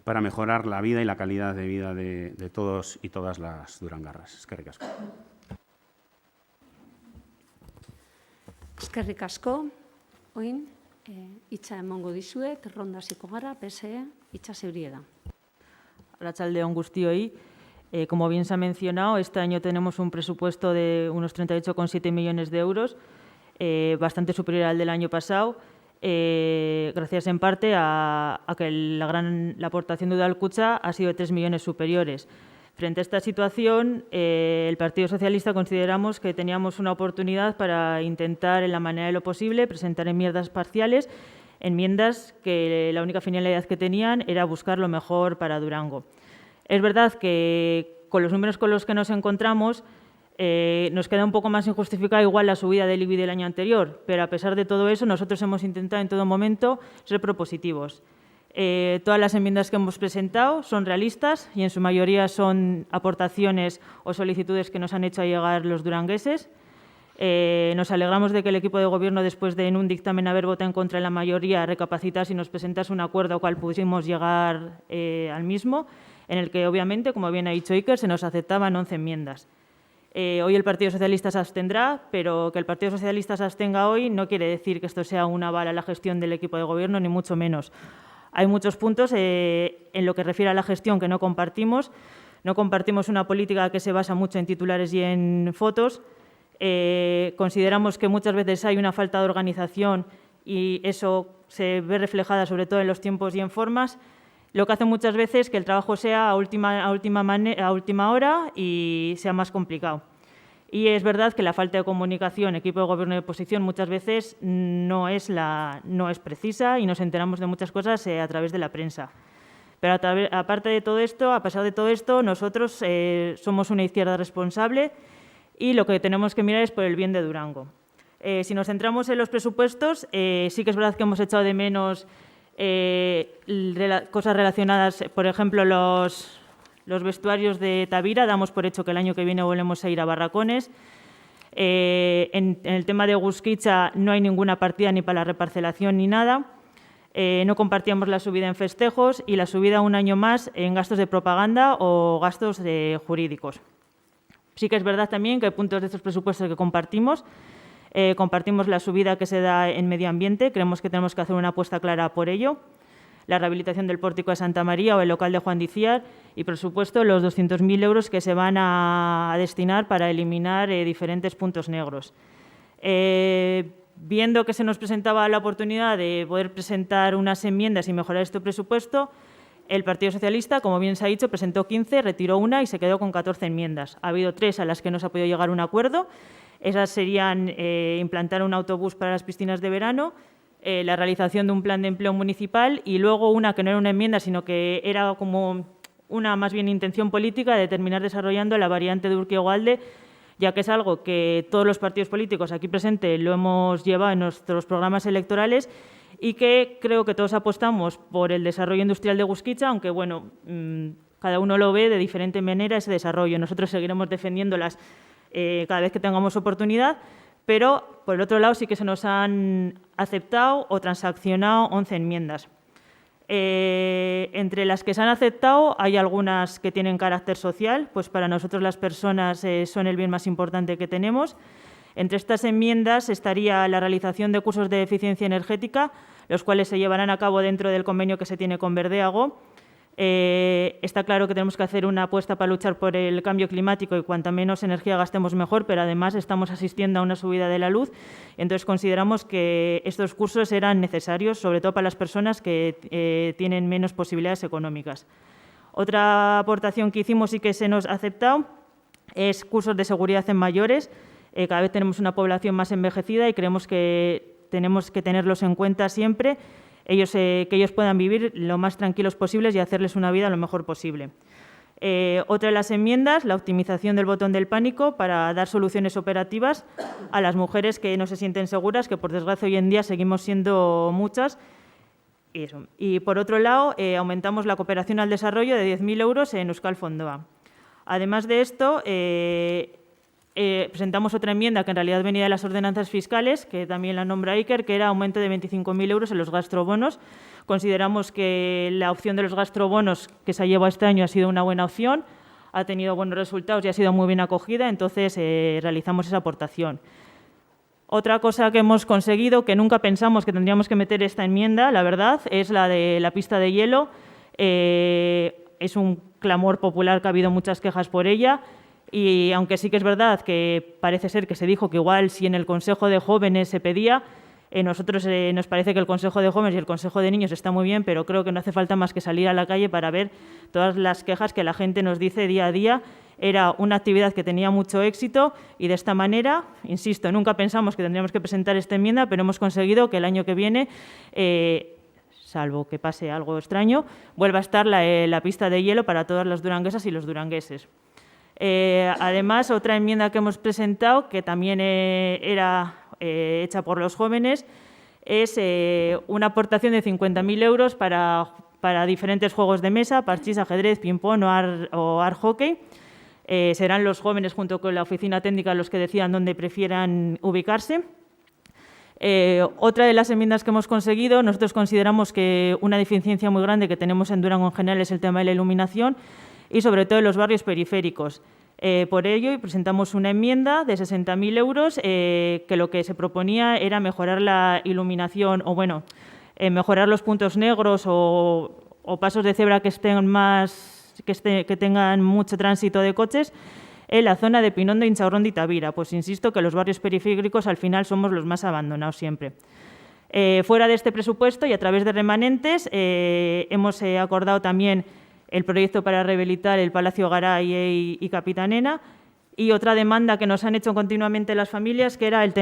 para mejorar la vida y la calidad de vida de todos y todas las durangarras. Eskerrik asko. Eskerrik asko. Oin, hitza emongo dizuet, ronda hasiko gara, PSE, hitza zeurie da. Arratsaldeon guztioi. Como bien se ha mencionado, este año tenemos un presupuesto de unos 38,7 millones de euros, bastante superior al del año pasado, gracias en parte a que la aportación de Udalkutxa ha sido de 3 millones superiores. Frente a esta situación, el Partido Socialista consideramos que teníamos una oportunidad para intentar, en la manera de lo posible, presentar enmiendas parciales, enmiendas que la única finalidad que tenían era buscar lo mejor para Durango. Es verdad que con los números con los que nos encontramos nos queda un poco más injustificada igual la subida del IBI del año anterior, pero a pesar de todo eso nosotros hemos intentado en todo momento ser propositivos. Todas las enmiendas que hemos presentado son realistas y en su mayoría son aportaciones o solicitudes que nos han hecho llegar los durangueses. Nos alegramos de que el equipo de gobierno, después de en un dictamen haber votado en contra de la mayoría, recapacitase y nos presentase un acuerdo al cual pudimos llegar al mismo, en el que obviamente, como bien ha dicho Iker, se nos aceptaban 11 enmiendas. Hoy el Partido Socialista se abstendrá, pero que el Partido Socialista se abstenga hoy no quiere decir que esto sea un aval a la gestión del equipo de gobierno, ni mucho menos. Hay muchos puntos en lo que refiere a la gestión que no compartimos. No compartimos una política que se basa mucho en titulares y en fotos. Consideramos que muchas veces hay una falta de organización y eso se ve reflejada sobre todo en los tiempos y en formas, lo que hace muchas veces que el trabajo sea a última hora y sea más complicado. Y es verdad que la falta de comunicación, equipo de gobierno y oposición, muchas veces no es precisa y nos enteramos de muchas cosas a través de la prensa. Pero aparte de todo esto, a pesar de todo esto, nosotros somos una izquierda responsable y lo que tenemos que mirar es por el bien de Durango. Si nos centramos en los presupuestos, sí que es verdad que hemos echado de menos cosas relacionadas, por ejemplo, los vestuarios de Tavira. Damos por hecho que el año que viene volvemos a ir a Barracones. En el tema de Gusquicha no hay ninguna partida ni para la reparcelación ni nada. No compartíamos la subida en festejos y la subida un año más en gastos de propaganda o gastos jurídicos. Sí que es verdad también que hay puntos de estos presupuestos que compartimos. Compartimos la subida que se da en medio ambiente. Creemos que tenemos que hacer una apuesta clara por ello. La rehabilitación del pórtico de Santa María o el local de Juan Diciar y, por supuesto, los 200.000 euros que se van a destinar para eliminar diferentes puntos negros. Viendo que se nos presentaba la oportunidad de poder presentar unas enmiendas y mejorar este presupuesto, el Partido Socialista, como bien se ha dicho, presentó 15, retiró una y se quedó con 14 enmiendas. Ha habido 3 a las que no se ha podido llegar a un acuerdo. Esas serían implantar un autobús para las piscinas de verano, la realización de un plan de empleo municipal y luego una que no era una enmienda, sino que era como una más bien intención política de terminar desarrollando la variante de Urquiogalde, ya que es algo que todos los partidos políticos aquí presentes lo hemos llevado en nuestros programas electorales y que creo que todos apostamos por el desarrollo industrial de Gusquicha, aunque bueno, cada uno lo ve de diferente manera ese desarrollo. Nosotros seguiremos defendiéndolas cada vez que tengamos oportunidad, pero por el otro lado sí que se nos han aceptado o transaccionado 11 enmiendas. Entre las que se han aceptado hay algunas que tienen carácter social, pues para nosotros las personas son el bien más importante que tenemos. Entre estas enmiendas estaría la realización de cursos de eficiencia energética, los cuales se llevarán a cabo dentro del convenio que se tiene con Verdeago. Está claro que tenemos que hacer una apuesta para luchar por el cambio climático y cuanta menos energía gastemos mejor, pero además estamos asistiendo a una subida de la luz. Entonces consideramos que estos cursos eran necesarios, sobre todo para las personas que tienen menos posibilidades económicas. Otra aportación que hicimos y que se nos ha aceptado es cursos de seguridad en mayores. Cada vez tenemos una población más envejecida y creemos que tenemos que tenerlos en cuenta siempre. Que ellos puedan vivir lo más tranquilos posibles y hacerles una vida lo mejor posible. Otra de las enmiendas, la optimización del botón del pánico para dar soluciones operativas a las mujeres que no se sienten seguras, que por desgracia hoy en día seguimos siendo muchas. Y por otro lado, aumentamos la cooperación al desarrollo de 10.000 euros en Euskal Fondoa. Además de esto, presentamos otra enmienda que en realidad venía de las ordenanzas fiscales, que también la nombra Iker, que era aumento de 25.000 euros en los gastrobonos. Consideramos que la opción de los gastrobonos que se ha llevado este año ha sido una buena opción, ha tenido buenos resultados y ha sido muy bien acogida, entonces realizamos esa aportación. Otra cosa que hemos conseguido, que nunca pensamos que tendríamos que meter esta enmienda, la verdad, es la de la pista de hielo. Es un clamor popular que ha habido muchas quejas por ella. Y aunque sí que es verdad que parece ser que se dijo que igual si en el Consejo de Jóvenes se pedía, nosotros nos parece que el Consejo de Jóvenes y el Consejo de Niños está muy bien, pero creo que no hace falta más que salir a la calle para ver todas las quejas que la gente nos dice día a día. Era una actividad que tenía mucho éxito y de esta manera, insisto, nunca pensamos que tendríamos que presentar esta enmienda, pero hemos conseguido que el año que viene, salvo que pase algo extraño, vuelva a estar la pista de hielo para todas las duranguesas y los durangueses. Además, otra enmienda que hemos presentado, que también era hecha por los jóvenes, es una aportación de 50.000 euros para diferentes juegos de mesa, parchís, ajedrez, ping-pong o art hockey. Serán los jóvenes, junto con la oficina técnica, los que decidan dónde prefieran ubicarse. Otra de las enmiendas que hemos conseguido, nosotros consideramos que una deficiencia muy grande que tenemos en Durango en general es el tema de la iluminación, y sobre todo en los barrios periféricos. Por ello, presentamos una enmienda de 60.000 euros que lo que se proponía era mejorar la iluminación o, bueno, mejorar los puntos negros o pasos de cebra que tengan mucho tránsito de coches en la zona de Pinondo, Inchaurrondo y Tavira. Pues insisto que los barrios periféricos al final somos los más abandonados siempre. Fuera de este presupuesto y a través de remanentes hemos acordado también el proyecto para rehabilitar el Palacio Garay y Capitanena, y otra demanda que nos han hecho continuamente las familias, que era el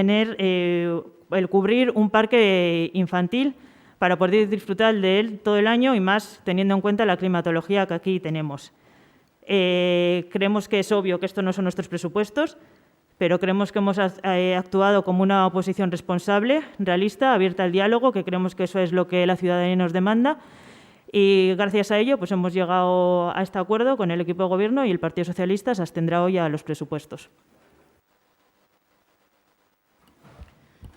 cubrir un parque infantil para poder disfrutar de él todo el año y más teniendo en cuenta la climatología que aquí tenemos. Creemos que es obvio que estos no son nuestros presupuestos, pero creemos que hemos actuado como una oposición responsable, realista, abierta al diálogo, que creemos que eso es lo que la ciudadanía nos demanda. Y gracias a ello pues hemos llegado a este acuerdo con el equipo de Gobierno y el Partido Socialista se abstendrá hoy a los presupuestos.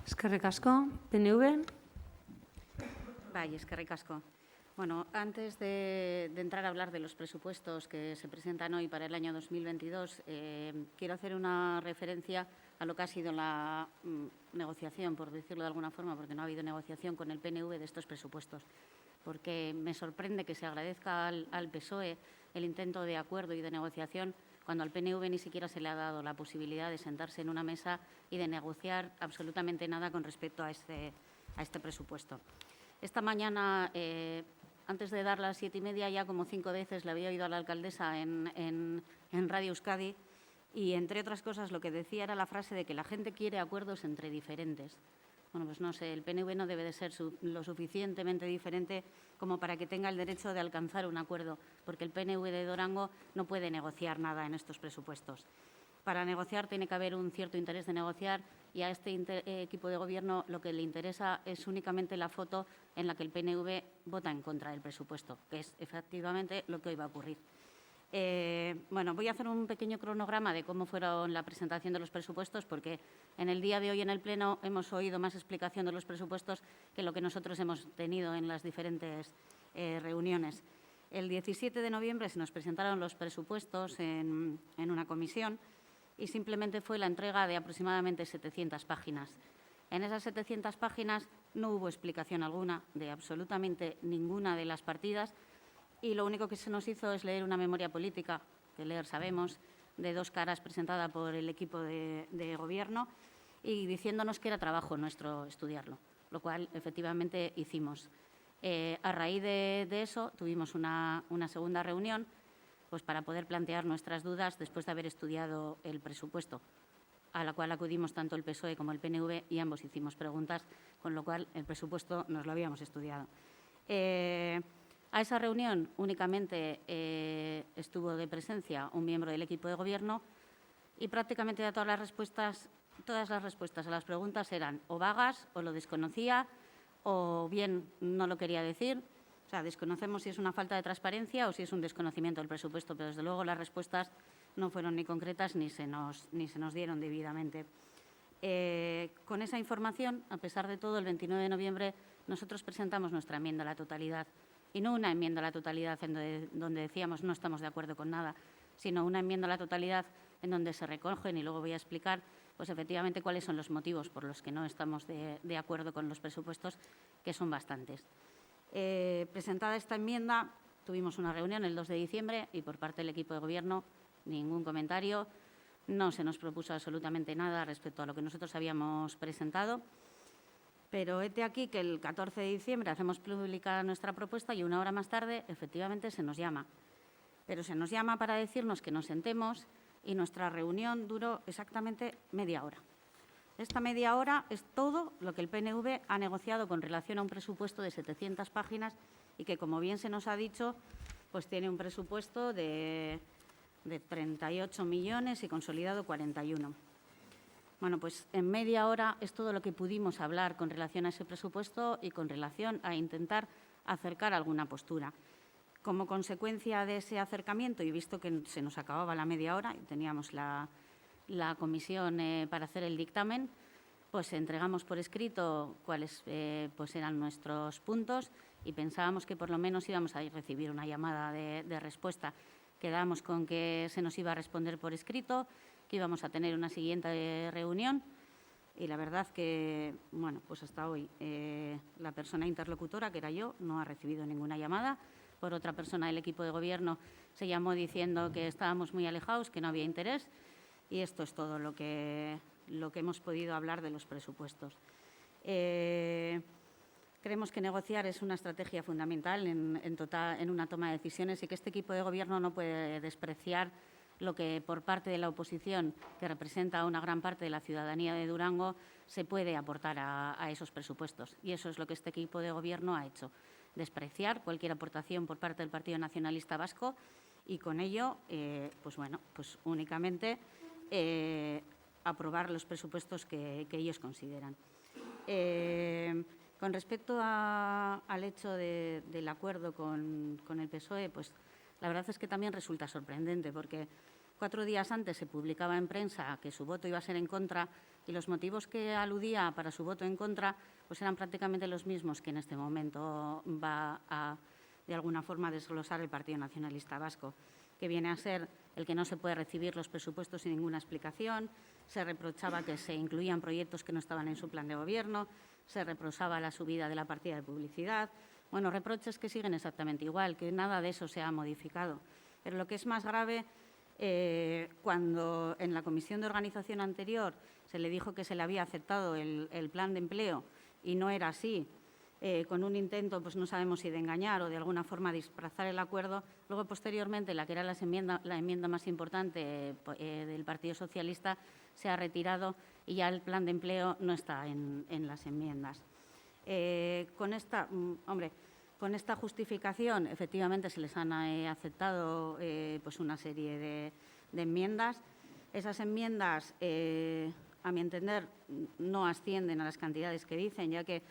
Eskerrik asko. PNV. Bai, eskerrik asko. Bueno, antes de entrar a hablar de los presupuestos que se presentan hoy para el año 2022, quiero hacer una referencia a lo que ha sido la negociación, por decirlo de alguna forma, porque no ha habido negociación con el PNV de estos presupuestos. Porque me sorprende que se agradezca al PSOE el intento de acuerdo y de negociación cuando al PNV ni siquiera se le ha dado la posibilidad de sentarse en una mesa y de negociar absolutamente nada con respecto a este presupuesto. Esta mañana, antes de dar las 7:30, ya como 5 veces le había oído a la alcaldesa en Radio Euskadi y, entre otras cosas, lo que decía era la frase de que la gente quiere acuerdos entre diferentes. Bueno, pues no sé, el PNV no debe de ser lo suficientemente diferente como para que tenga el derecho de alcanzar un acuerdo, porque el PNV de Durango no puede negociar nada en estos presupuestos. Para negociar tiene que haber un cierto interés de negociar y a este equipo de Gobierno lo que le interesa es únicamente la foto en la que el PNV vota en contra del presupuesto, que es efectivamente lo que hoy va a ocurrir. Bueno, voy a hacer un pequeño cronograma de cómo fueron la presentación de los presupuestos, porque en el día de hoy en el Pleno hemos oído más explicación de los presupuestos que lo que nosotros hemos tenido en las diferentes reuniones. El 17 de noviembre se nos presentaron los presupuestos en una comisión y simplemente fue la entrega de aproximadamente 700 páginas. En esas 700 páginas no hubo explicación alguna de absolutamente ninguna de las partidas y lo único que se nos hizo es leer una memoria política, que leer sabemos, de 2 caras presentada por el equipo de Gobierno y diciéndonos que era trabajo nuestro estudiarlo, lo cual efectivamente hicimos. A raíz de eso tuvimos una segunda reunión pues, para poder plantear nuestras dudas después de haber estudiado el presupuesto, a la cual acudimos tanto el PSOE como el PNV y ambos hicimos preguntas, con lo cual el presupuesto nos lo habíamos estudiado. A esa reunión únicamente estuvo de presencia un miembro del equipo de Gobierno y prácticamente todas las respuestas a las preguntas eran o vagas o lo desconocía o bien no lo quería decir. O sea, desconocemos si es una falta de transparencia o si es un desconocimiento del presupuesto, pero desde luego las respuestas no fueron ni concretas ni se nos dieron debidamente. Con esa información, a pesar de todo, el 29 de noviembre nosotros presentamos nuestra enmienda a la totalidad. Y no una enmienda a la totalidad en donde decíamos no estamos de acuerdo con nada, sino una enmienda a la totalidad en donde se recogen, y luego voy a explicar, pues efectivamente cuáles son los motivos por los que no estamos de acuerdo con los presupuestos, que son bastantes. Presentada esta enmienda, tuvimos una reunión el 2 de diciembre y por parte del equipo de Gobierno ningún comentario, no se nos propuso absolutamente nada respecto a lo que nosotros habíamos presentado. Pero hete aquí que el 14 de diciembre hacemos pública nuestra propuesta y 1 hora más tarde, efectivamente, se nos llama. Pero se nos llama para decirnos que nos sentemos y nuestra reunión duró exactamente media hora. Esta media hora es todo lo que el PNV ha negociado con relación a un presupuesto de 700 páginas y que, como bien se nos ha dicho, pues tiene un presupuesto de 38 millones y consolidado 41. Bueno, pues en media hora es todo lo que pudimos hablar con relación a ese presupuesto y con relación a intentar acercar alguna postura. Como consecuencia de ese acercamiento, y visto que se nos acababa la media hora y teníamos la comisión para hacer el dictamen, pues entregamos por escrito cuáles pues eran nuestros puntos y pensábamos que por lo menos íbamos a recibir una llamada de respuesta. Quedamos con que se nos iba a responder por escrito, que íbamos a tener una siguiente reunión y la verdad que, bueno, pues hasta hoy la persona interlocutora, que era yo, no ha recibido ninguna llamada. Por otra persona del equipo de Gobierno se llamó diciendo que estábamos muy alejados, que no había interés y esto es todo lo que hemos podido hablar de los presupuestos. Creemos que negociar es una estrategia fundamental en una toma de decisiones y que este equipo de Gobierno no puede despreciar lo que por parte de la oposición, que representa a una gran parte de la ciudadanía de Durango, se puede aportar a esos presupuestos. Y eso es lo que este equipo de Gobierno ha hecho, despreciar cualquier aportación por parte del Partido Nacionalista Vasco y con ello, pues bueno, pues únicamente aprobar los presupuestos que ellos consideran. Con respecto al hecho del acuerdo con el PSOE, pues la verdad es que también resulta sorprendente, porque 4 días antes se publicaba en prensa que su voto iba a ser en contra y los motivos que aludía para su voto en contra pues eran prácticamente los mismos que en este momento va a, de alguna forma, desglosar el Partido Nacionalista Vasco, que viene a ser el que no se puede recibir los presupuestos sin ninguna explicación, se reprochaba que se incluían proyectos que no estaban en su plan de gobierno, se reprochaba la subida de la partida de publicidad. Bueno, reproches que siguen exactamente igual, que nada de eso se ha modificado. Pero lo que es más grave, cuando en la comisión de organización anterior se le dijo que se le había aceptado el plan de empleo y no era así, con un intento, pues no sabemos si de engañar o de alguna forma disfrazar el acuerdo, luego posteriormente la que era la enmienda más importante del Partido Socialista se ha retirado y ya el plan de empleo no está en las enmiendas. Con esta justificación, efectivamente, se les han aceptado pues una serie de enmiendas. Esas enmiendas, a mi entender, no ascienden a las cantidades que dicen, ya que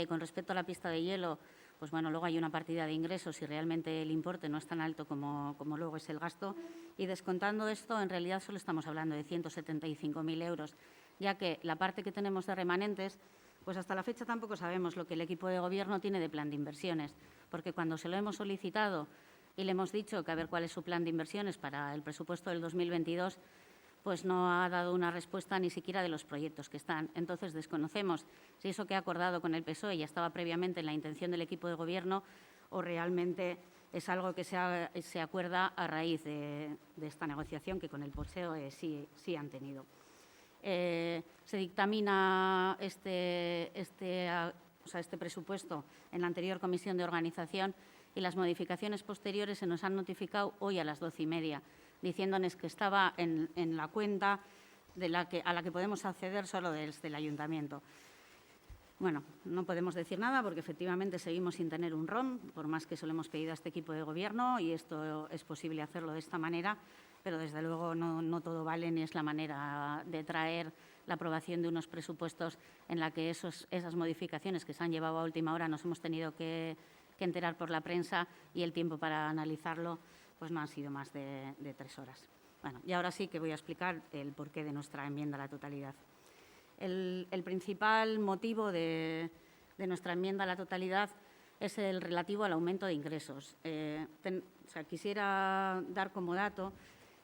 con respecto a la pista de hielo, pues bueno, luego hay una partida de ingresos y realmente el importe no es tan alto como luego es el gasto. Y descontando esto, en realidad solo estamos hablando de 175.000 euros, ya que la parte que tenemos de remanentes, pues hasta la fecha tampoco sabemos lo que el equipo de Gobierno tiene de plan de inversiones, porque cuando se lo hemos solicitado y le hemos dicho que a ver cuál es su plan de inversiones para el presupuesto del 2022, pues no ha dado una respuesta ni siquiera de los proyectos que están. Entonces, desconocemos si eso que ha acordado con el PSOE ya estaba previamente en la intención del equipo de Gobierno o realmente es algo que se acuerda a raíz de esta negociación que con el PSOE sí han tenido. Se dictamina este presupuesto en la anterior comisión de organización y las modificaciones posteriores se nos han notificado hoy a las 12:30, diciéndonos que estaba en la cuenta a la que podemos acceder solo desde el ayuntamiento. Bueno, no podemos decir nada porque efectivamente seguimos sin tener un ROM, por más que se lo hemos pedido a este equipo de Gobierno y esto es posible hacerlo de esta manera, pero desde luego no todo vale ni es la manera de traer la aprobación de unos presupuestos en la que esas modificaciones que se han llevado a última hora nos hemos tenido que enterar por la prensa y el tiempo para analizarlo pues no han sido más de 3 horas. Bueno, y ahora sí que voy a explicar el porqué de nuestra enmienda a la totalidad. El principal motivo de nuestra enmienda a la totalidad es el relativo al aumento de ingresos. Quisiera dar como dato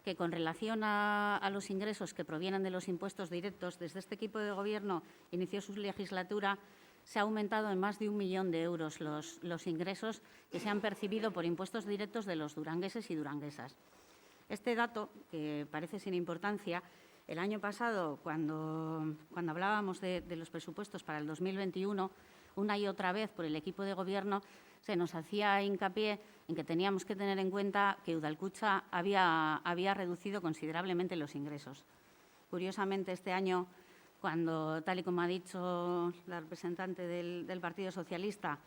que con relación a los ingresos que provienen de los impuestos directos, desde este equipo de Gobierno inició su legislatura, se ha aumentado en más de 1 millón de euros los ingresos que se han percibido por impuestos directos de los durangueses y duranguesas. Este dato, que parece sin importancia, el año pasado, cuando hablábamos de los presupuestos para el 2021, una y otra vez por el equipo de Gobierno se nos hacía hincapié en que teníamos que tener en cuenta que Udalkutxa había reducido considerablemente los ingresos. Curiosamente, este año, cuando, tal y como ha dicho la representante del Partido Socialista,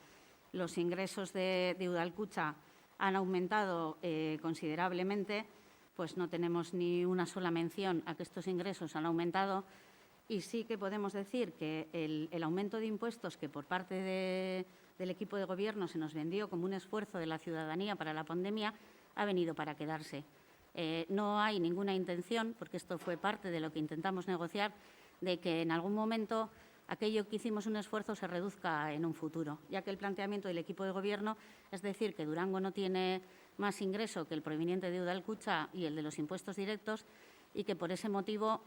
los ingresos de Udalkutxa han aumentado considerablemente, pues no tenemos ni una sola mención a que estos ingresos han aumentado y sí que podemos decir que el aumento de impuestos que por parte del equipo de Gobierno se nos vendió como un esfuerzo de la ciudadanía para la pandemia ha venido para quedarse. No hay ninguna intención, porque esto fue parte de lo que intentamos negociar, de que en algún momento aquello que hicimos un esfuerzo se reduzca en un futuro, ya que el planteamiento del equipo de Gobierno es decir que Durango no tiene más ingreso que el proveniente de Udalkutxa y el de los impuestos directos y que por ese motivo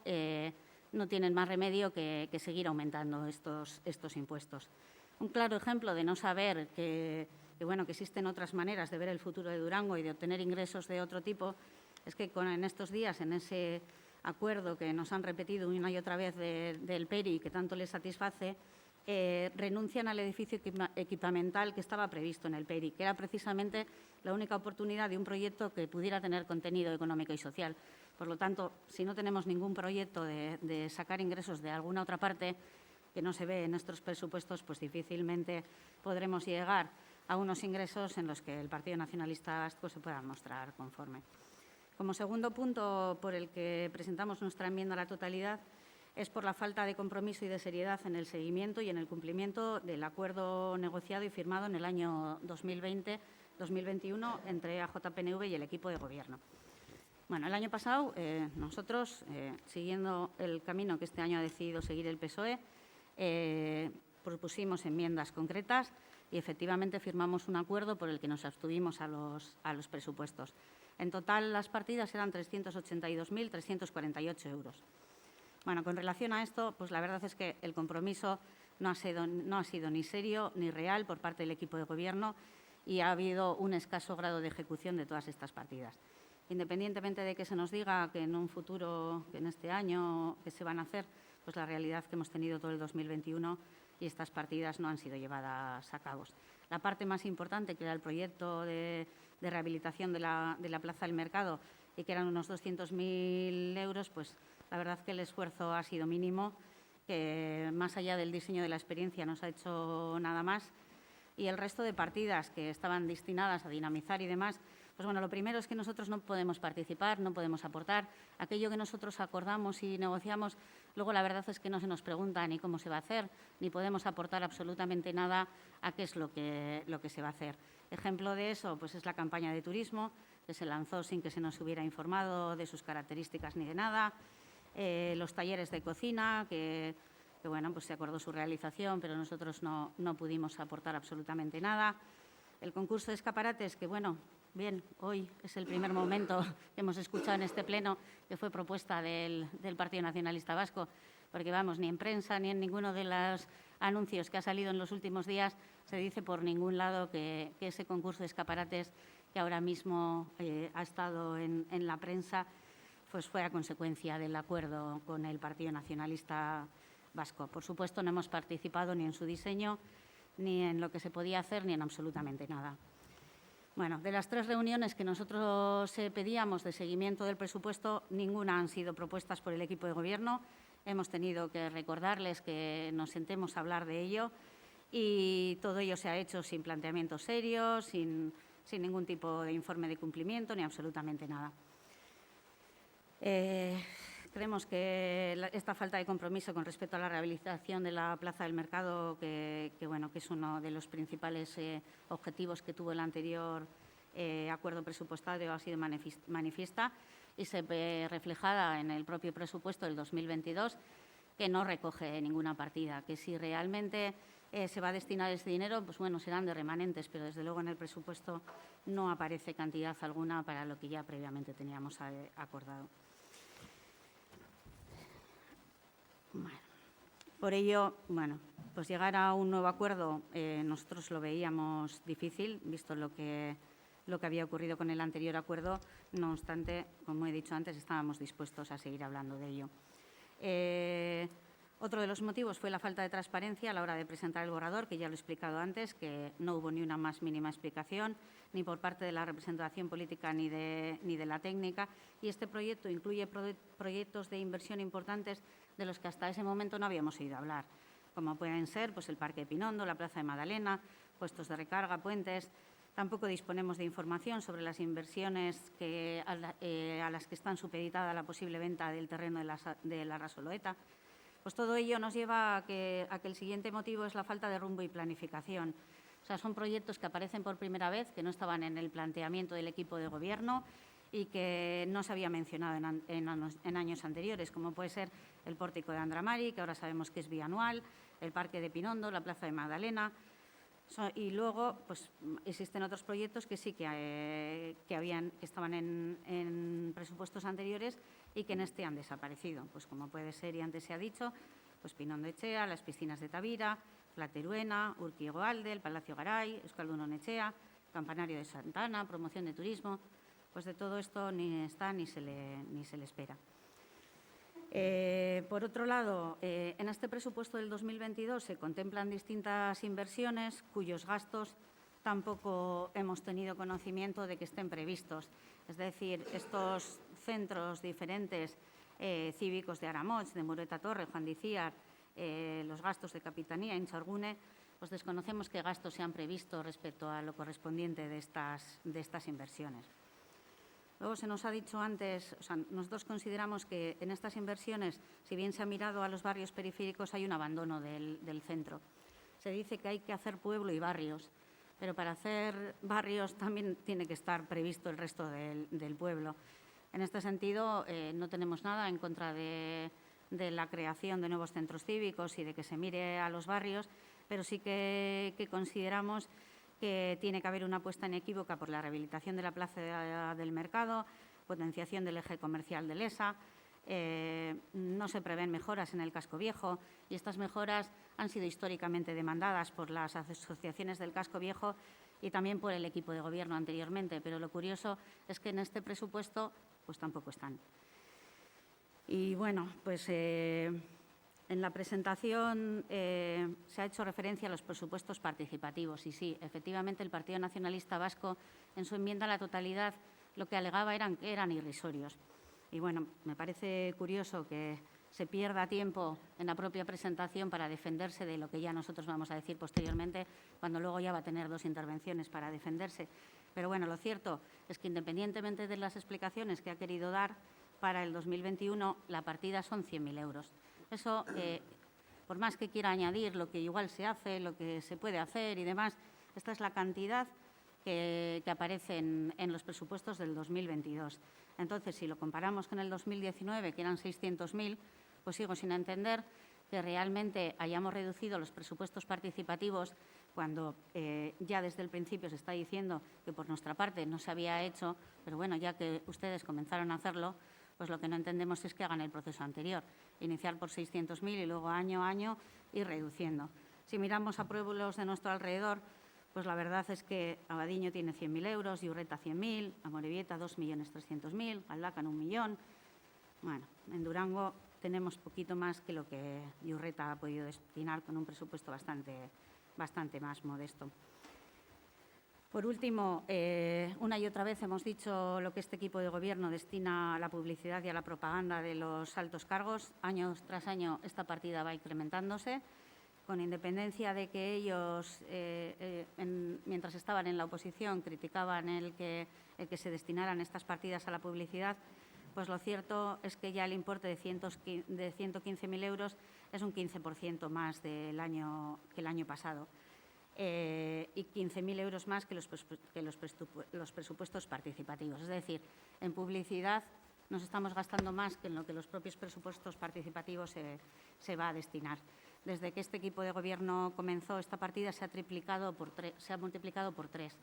no tienen más remedio que seguir aumentando estos impuestos. Un claro ejemplo de no saber que existen otras maneras de ver el futuro de Durango y de obtener ingresos de otro tipo es que en estos días, en ese acuerdo que nos han repetido una y otra vez del PERI que tanto les satisface, renuncian al edificio equipamental que estaba previsto en el PERI, que era precisamente la única oportunidad de un proyecto que pudiera tener contenido económico y social. Por lo tanto, si no tenemos ningún proyecto de sacar ingresos de alguna otra parte que no se ve en estos presupuestos, pues difícilmente podremos llegar a unos ingresos en los que el Partido Nacionalista Vasco se pueda mostrar conforme. Como segundo punto por el que presentamos nuestra enmienda a la totalidad es por la falta de compromiso y de seriedad en el seguimiento y en el cumplimiento del acuerdo negociado y firmado en el año 2020-2021 entre AJPNV y el equipo de Gobierno. Bueno, el año pasado nosotros, siguiendo el camino que este año ha decidido seguir el PSOE, propusimos enmiendas concretas y efectivamente firmamos un acuerdo por el que nos abstuvimos a los presupuestos. En total, las partidas eran 382.348 euros. Bueno, con relación a esto, pues la verdad es que el compromiso no ha sido ni serio ni real por parte del equipo de Gobierno y ha habido un escaso grado de ejecución de todas estas partidas. Independientemente de que se nos diga que en un futuro, que en este año, que se van a hacer, pues la realidad que hemos tenido todo el 2021 y estas partidas no han sido llevadas a cabo. La parte más importante, que era el proyecto de rehabilitación de la Plaza del Mercado y que eran unos 200.000 euros, pues la verdad que el esfuerzo ha sido mínimo, que más allá del diseño de la experiencia no se ha hecho nada más. Y el resto de partidas que estaban destinadas a dinamizar y demás, pues bueno, lo primero es que nosotros no podemos participar, no podemos aportar. Aquello que nosotros acordamos y negociamos, luego la verdad es que no se nos pregunta ni cómo se va a hacer, ni podemos aportar absolutamente nada a qué es lo que se va a hacer. Ejemplo de eso, pues es la campaña de turismo, que se lanzó sin que se nos hubiera informado de sus características ni de nada. Los talleres de cocina, que bueno, pues se acordó su realización, pero nosotros no pudimos aportar absolutamente nada. El concurso de escaparates, que bueno, bien, hoy es el primer momento que hemos escuchado en este pleno que fue propuesta del Partido Nacionalista Vasco, porque vamos, ni en prensa ni en ninguno de los anuncios que ha salido en los últimos días se dice por ningún lado que ese concurso de escaparates que ahora mismo ha estado en la prensa pues fue a consecuencia del acuerdo con el Partido Nacionalista Vasco. Por supuesto, no hemos participado ni en su diseño, ni en lo que se podía hacer, ni en absolutamente nada. Bueno, de las 3 reuniones que nosotros pedíamos de seguimiento del presupuesto, ninguna han sido propuestas por el equipo de Gobierno. Hemos tenido que recordarles que nos sentemos a hablar de ello y todo ello se ha hecho sin planteamientos serios, sin ningún tipo de informe de cumplimiento, ni absolutamente nada. Creemos que esta falta de compromiso con respecto a la rehabilitación de la Plaza del Mercado, que es uno de los principales objetivos que tuvo el anterior acuerdo presupuestario, ha sido manifiesta y se ve reflejada en el propio presupuesto del 2022, que no recoge ninguna partida, que si realmente se va a destinar ese dinero, pues bueno, serán de remanentes, pero desde luego en el presupuesto no aparece cantidad alguna para lo que ya previamente teníamos acordado. Bueno, por ello, bueno, pues llegar a un nuevo acuerdo nosotros lo veíamos difícil, visto lo que había ocurrido con el anterior acuerdo. No obstante, como he dicho antes, estábamos dispuestos a seguir hablando de ello. Otro de los motivos fue la falta de transparencia a la hora de presentar el borrador, que ya lo he explicado antes, que no hubo ni una más mínima explicación, ni por parte de la representación política ni de la técnica. Y este proyecto incluye proyectos de inversión importantes de los que hasta ese momento no habíamos oído hablar, como pueden ser pues, el Parque de Pinondo, la Plaza de Madalena, puestos de recarga, puentes. Tampoco disponemos de información sobre las inversiones a las que están supeditada la posible venta del terreno de la Rasoloeta. Pues todo ello nos lleva a que el siguiente motivo es la falta de rumbo y planificación. O sea, son proyectos que aparecen por primera vez, que no estaban en el planteamiento del equipo de Gobierno y que no se había mencionado en años anteriores, como puede ser el Pórtico de Andramari, que ahora sabemos que es bianual, el Parque de Pinondo, la Plaza de Magdalena. Y luego pues, existen otros proyectos que sí que estaban en presupuestos anteriores y que en este han desaparecido, pues como puede ser, y antes se ha dicho, pues Pinondo Echea, las piscinas de Tavira, La Teruena, Urquiego Alde, el Palacio Garay, Euskaldun Echea, Campanario de Santana, promoción de turismo. Pues de todo esto ni está ni se le espera. Por otro lado, en este presupuesto del 2022 se contemplan distintas inversiones cuyos gastos tampoco hemos tenido conocimiento de que estén previstos. Es decir, estos centros diferentes cívicos de Aramoch, de Murueta Torre, Juan de Icíar, los gastos de Capitanía, Inchorgune, pues desconocemos qué gastos se han previsto respecto a lo correspondiente de estas inversiones. Luego se nos ha dicho antes, o sea, nosotros consideramos que en estas inversiones, si bien se ha mirado a los barrios periféricos, hay un abandono del centro. Se dice que hay que hacer pueblo y barrios, pero para hacer barrios también tiene que estar previsto el resto del pueblo. En este sentido, no tenemos nada en contra de la creación de nuevos centros cívicos y de que se mire a los barrios, pero sí que consideramos que tiene que haber una apuesta inequívoca por la rehabilitación de la plaza del mercado, potenciación del eje comercial de Lesa. No se prevén mejoras en el casco viejo y estas mejoras han sido históricamente demandadas por las asociaciones del casco viejo y también por el equipo de gobierno anteriormente, pero lo curioso es que en este presupuesto pues tampoco están. Y bueno, pues en la presentación se ha hecho referencia a los presupuestos participativos y sí, efectivamente el Partido Nacionalista Vasco en su enmienda a la totalidad lo que alegaba eran irrisorios. Y bueno, me parece curioso que se pierda tiempo en la propia presentación para defenderse de lo que ya nosotros vamos a decir posteriormente, cuando luego ya va a tener 2 intervenciones para defenderse. Pero bueno, lo cierto es que independientemente de las explicaciones que ha querido dar, para el 2021 la partida son 100.000 euros. Eso, por más que quiera añadir lo que igual se hace, lo que se puede hacer y demás, esta es la cantidad que aparece en los presupuestos del 2022. Entonces, si lo comparamos con el 2019, que eran 600.000, pues sigo sin entender que realmente hayamos reducido los presupuestos participativos cuando ya desde el principio se está diciendo que por nuestra parte no se había hecho, pero bueno, ya que ustedes comenzaron a hacerlo, pues lo que no entendemos es que hagan el proceso anterior, iniciar por 600.000 y luego año a año ir reduciendo. Si miramos a pueblos de nuestro alrededor, pues la verdad es que Abadiño tiene 100.000 euros, Iurreta 100.000, Amorebieta 2.300.000, Galdacan 1 millón. Bueno, en Durango tenemos poquito más que lo que Iurreta ha podido destinar con un presupuesto bastante más modesto. Por último, una y otra vez hemos dicho lo que este equipo de gobierno destina a la publicidad y a la propaganda de los altos cargos. Año tras año esta partida va incrementándose, con independencia de que ellos, mientras estaban en la oposición, criticaban el que se destinaran estas partidas a la publicidad, pues lo cierto es que ya el importe de 115.000 euros es un 15% más que el año pasado. Y 15.000 euros más que los presupuestos participativos. Es decir, en publicidad nos estamos gastando más que en lo que los propios presupuestos participativos se va a destinar. Desde que este equipo de gobierno comenzó esta partida se ha multiplicado por 3.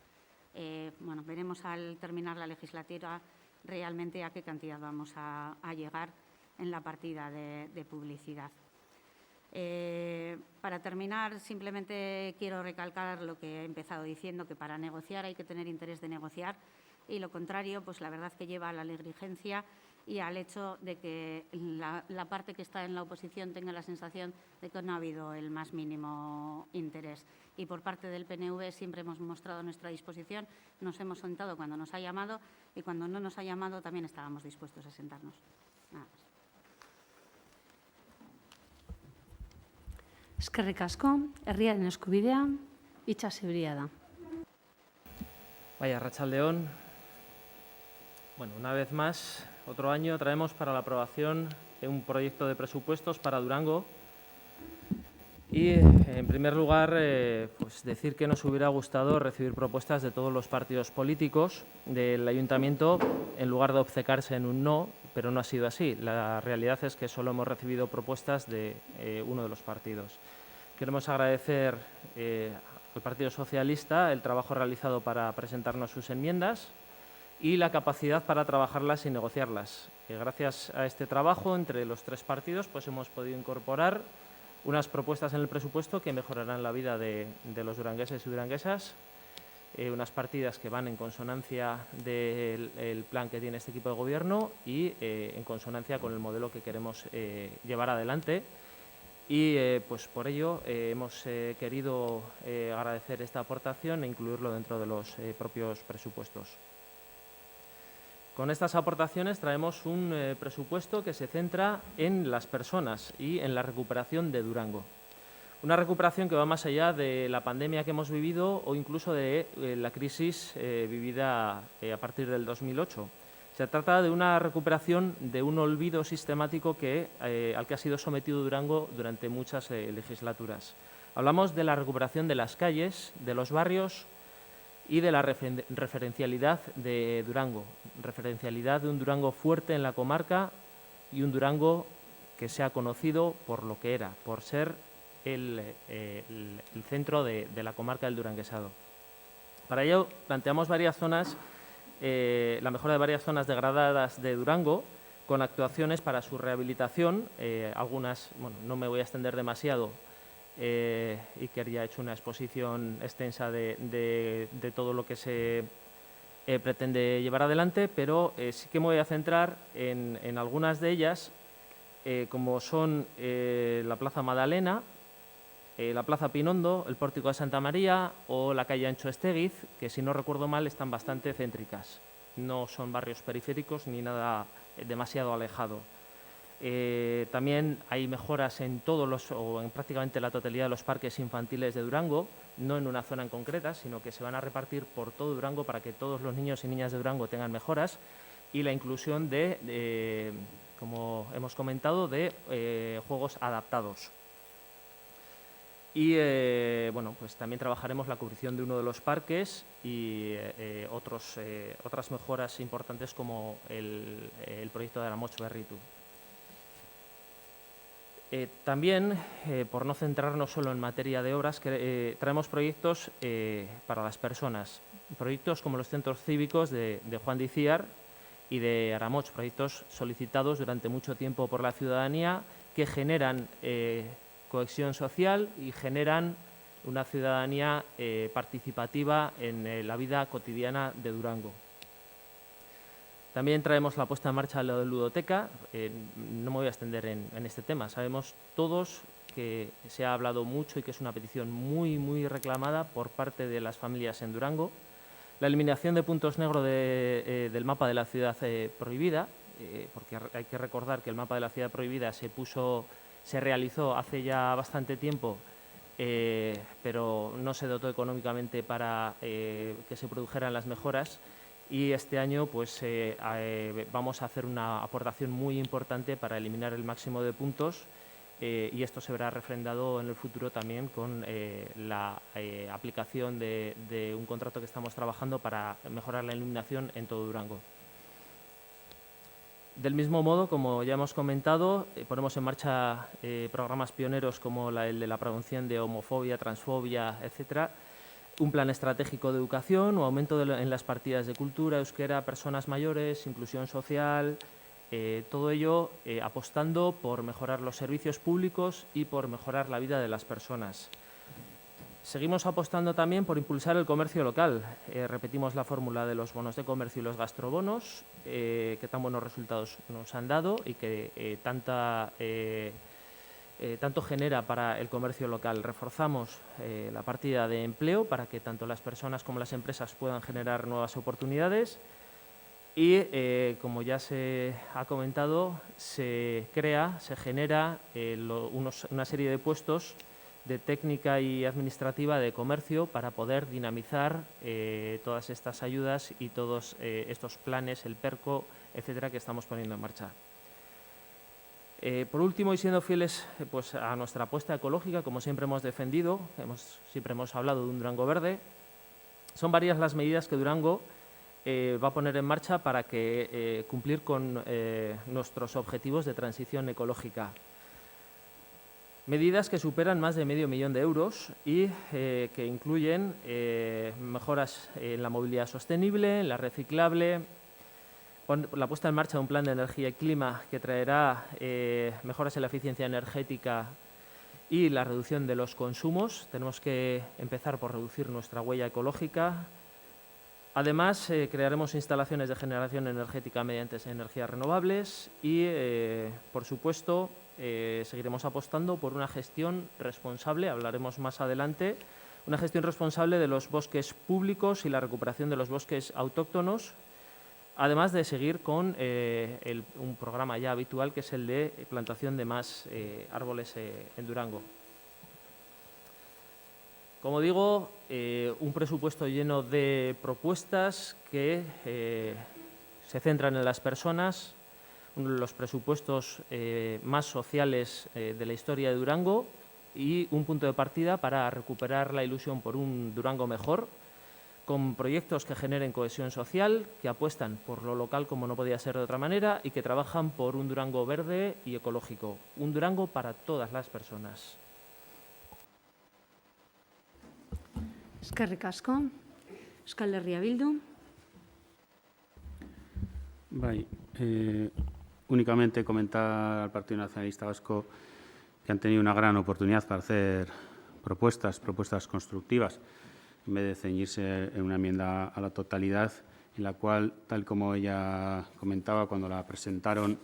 Bueno, veremos al terminar la legislatura realmente a qué cantidad vamos a llegar en la partida de publicidad. Para terminar, simplemente quiero recalcar lo que he empezado diciendo, que para negociar hay que tener interés de negociar y lo contrario, pues la verdad que lleva a la negligencia y al hecho de que la parte que está en la oposición tenga la sensación de que no ha habido el más mínimo interés. Y por parte del PNV siempre hemos mostrado nuestra disposición, nos hemos sentado cuando nos ha llamado y cuando no nos ha llamado también estábamos dispuestos a sentarnos. Nada más. Eskerrik asko, herriaren eskubidea, itxas euria da. Vaya, Arratsaldeon. Bueno, una vez más, otro año traemos para la aprobación un proyecto de presupuestos para Durango. Y, en primer lugar, pues decir que nos hubiera gustado recibir propuestas de todos los partidos políticos del Ayuntamiento en lugar de obcecarse en un no, pero no ha sido así. La realidad es que solo hemos recibido propuestas de uno de los partidos. Queremos agradecer al Partido Socialista el trabajo realizado para presentarnos sus enmiendas y la capacidad para trabajarlas y negociarlas. Gracias a este trabajo entre los 3 partidos pues hemos podido incorporar unas propuestas en el presupuesto que mejorarán la vida de los durangueses y duranguesas, unas partidas que van en consonancia del plan que tiene este equipo de gobierno y en consonancia con el modelo que queremos llevar adelante. Y pues por ello hemos querido agradecer esta aportación e incluirlo dentro de los propios presupuestos. Con estas aportaciones traemos un presupuesto que se centra en las personas y en la recuperación de Durango. Una recuperación que va más allá de la pandemia que hemos vivido o incluso de la crisis vivida a partir del 2008. Se trata de una recuperación de un olvido sistemático al que ha sido sometido Durango durante muchas legislaturas. Hablamos de la recuperación de las calles, de los barrios y de la referencialidad de Durango, referencialidad de un Durango fuerte en la comarca y un Durango que sea conocido por lo que era, por ser el centro de la comarca del Duranguesado. Para ello planteamos varias zonas, la mejora de varias zonas degradadas de Durango, con actuaciones para su rehabilitación. Algunas, bueno, no me voy a extender demasiado, Iker ya ha hecho una exposición extensa de todo lo que se pretende llevar adelante, pero sí que me voy a centrar en algunas de ellas, como son la Plaza Madalena, la Plaza Pinondo, el Pórtico de Santa María o la calle Ancho Estéguiz, que si no recuerdo mal están bastante céntricas. No son barrios periféricos ni nada demasiado alejado. También hay mejoras en en prácticamente la totalidad de los parques infantiles de Durango, no en una zona en concreta, sino que se van a repartir por todo Durango para que todos los niños y niñas de Durango tengan mejoras, y la inclusión como hemos comentado, de juegos adaptados. Y bueno, pues también trabajaremos la cubrición de uno de los parques y otras mejoras importantes como el proyecto de Aramoch Berritu. También, por no centrarnos solo en materia de obras, traemos proyectos para las personas, proyectos como los centros cívicos de Juan de Iciar y de Aramoch, proyectos solicitados durante mucho tiempo por la ciudadanía que generan cohesión social y generan una ciudadanía participativa en la vida cotidiana de Durango. También traemos la puesta en marcha de la ludoteca. No me voy a extender en este tema. Sabemos todos que se ha hablado mucho y que es una petición muy, muy reclamada por parte de las familias en Durango. La eliminación de puntos negros del mapa de la ciudad prohibida, porque hay que recordar que el mapa de la ciudad prohibida se realizó hace ya bastante tiempo, pero no se dotó económicamente para que se produjeran las mejoras, y este año pues, vamos a hacer una aportación muy importante para eliminar el máximo de puntos, y esto se verá refrendado en el futuro también con la aplicación de un contrato que estamos trabajando para mejorar la iluminación en todo Durango. Del mismo modo, como ya hemos comentado, ponemos en marcha programas pioneros como el de la prevención de homofobia, transfobia, etcétera, un plan estratégico de educación o aumento en las partidas de cultura, euskera, personas mayores, inclusión social, todo ello apostando por mejorar los servicios públicos y por mejorar la vida de las personas. Seguimos apostando también por impulsar el comercio local. Repetimos la fórmula de los bonos de comercio y los gastrobonos, que tan buenos resultados nos han dado y que tanto genera para el comercio local. Reforzamos la partida de empleo para que tanto las personas como las empresas puedan generar nuevas oportunidades y, como ya se ha comentado, se genera una serie de puestos de técnica y administrativa de comercio para poder dinamizar todas estas ayudas y todos estos planes, el PERCO, etcétera, que estamos poniendo en marcha. Por último, y siendo fieles pues, a nuestra apuesta ecológica, como siempre hemos defendido, siempre hemos hablado de un Durango verde, son varias las medidas que Durango va a poner en marcha para cumplir con nuestros objetivos de transición ecológica. Medidas que superan más de medio millón de euros y que incluyen mejoras en la movilidad sostenible, en la reciclable, la puesta en marcha de un plan de energía y clima que traerá mejoras en la eficiencia energética y la reducción de los consumos. Tenemos que empezar por reducir nuestra huella ecológica. Además, crearemos instalaciones de generación energética mediante energías renovables y, por supuesto, seguiremos apostando por una gestión responsable, hablaremos más adelante, una gestión responsable de los bosques públicos y la recuperación de los bosques autóctonos, además de seguir con un programa ya habitual que es el de plantación de más árboles en Durango. Como digo, un presupuesto lleno de propuestas que se centran en las personas, uno de los presupuestos más sociales de la historia de Durango y un punto de partida para recuperar la ilusión por un Durango mejor, con proyectos que generen cohesión social, que apuestan por lo local como no podía ser de otra manera y que trabajan por un Durango verde y ecológico, un Durango para todas las personas. Eskerrik asko. Euskal Herria Bildu. Únicamente comentar al Partido Nacionalista Vasco que han tenido una gran oportunidad para hacer propuestas constructivas, en vez de ceñirse en una enmienda a la totalidad, en la cual, tal como ella comentaba cuando la presentaron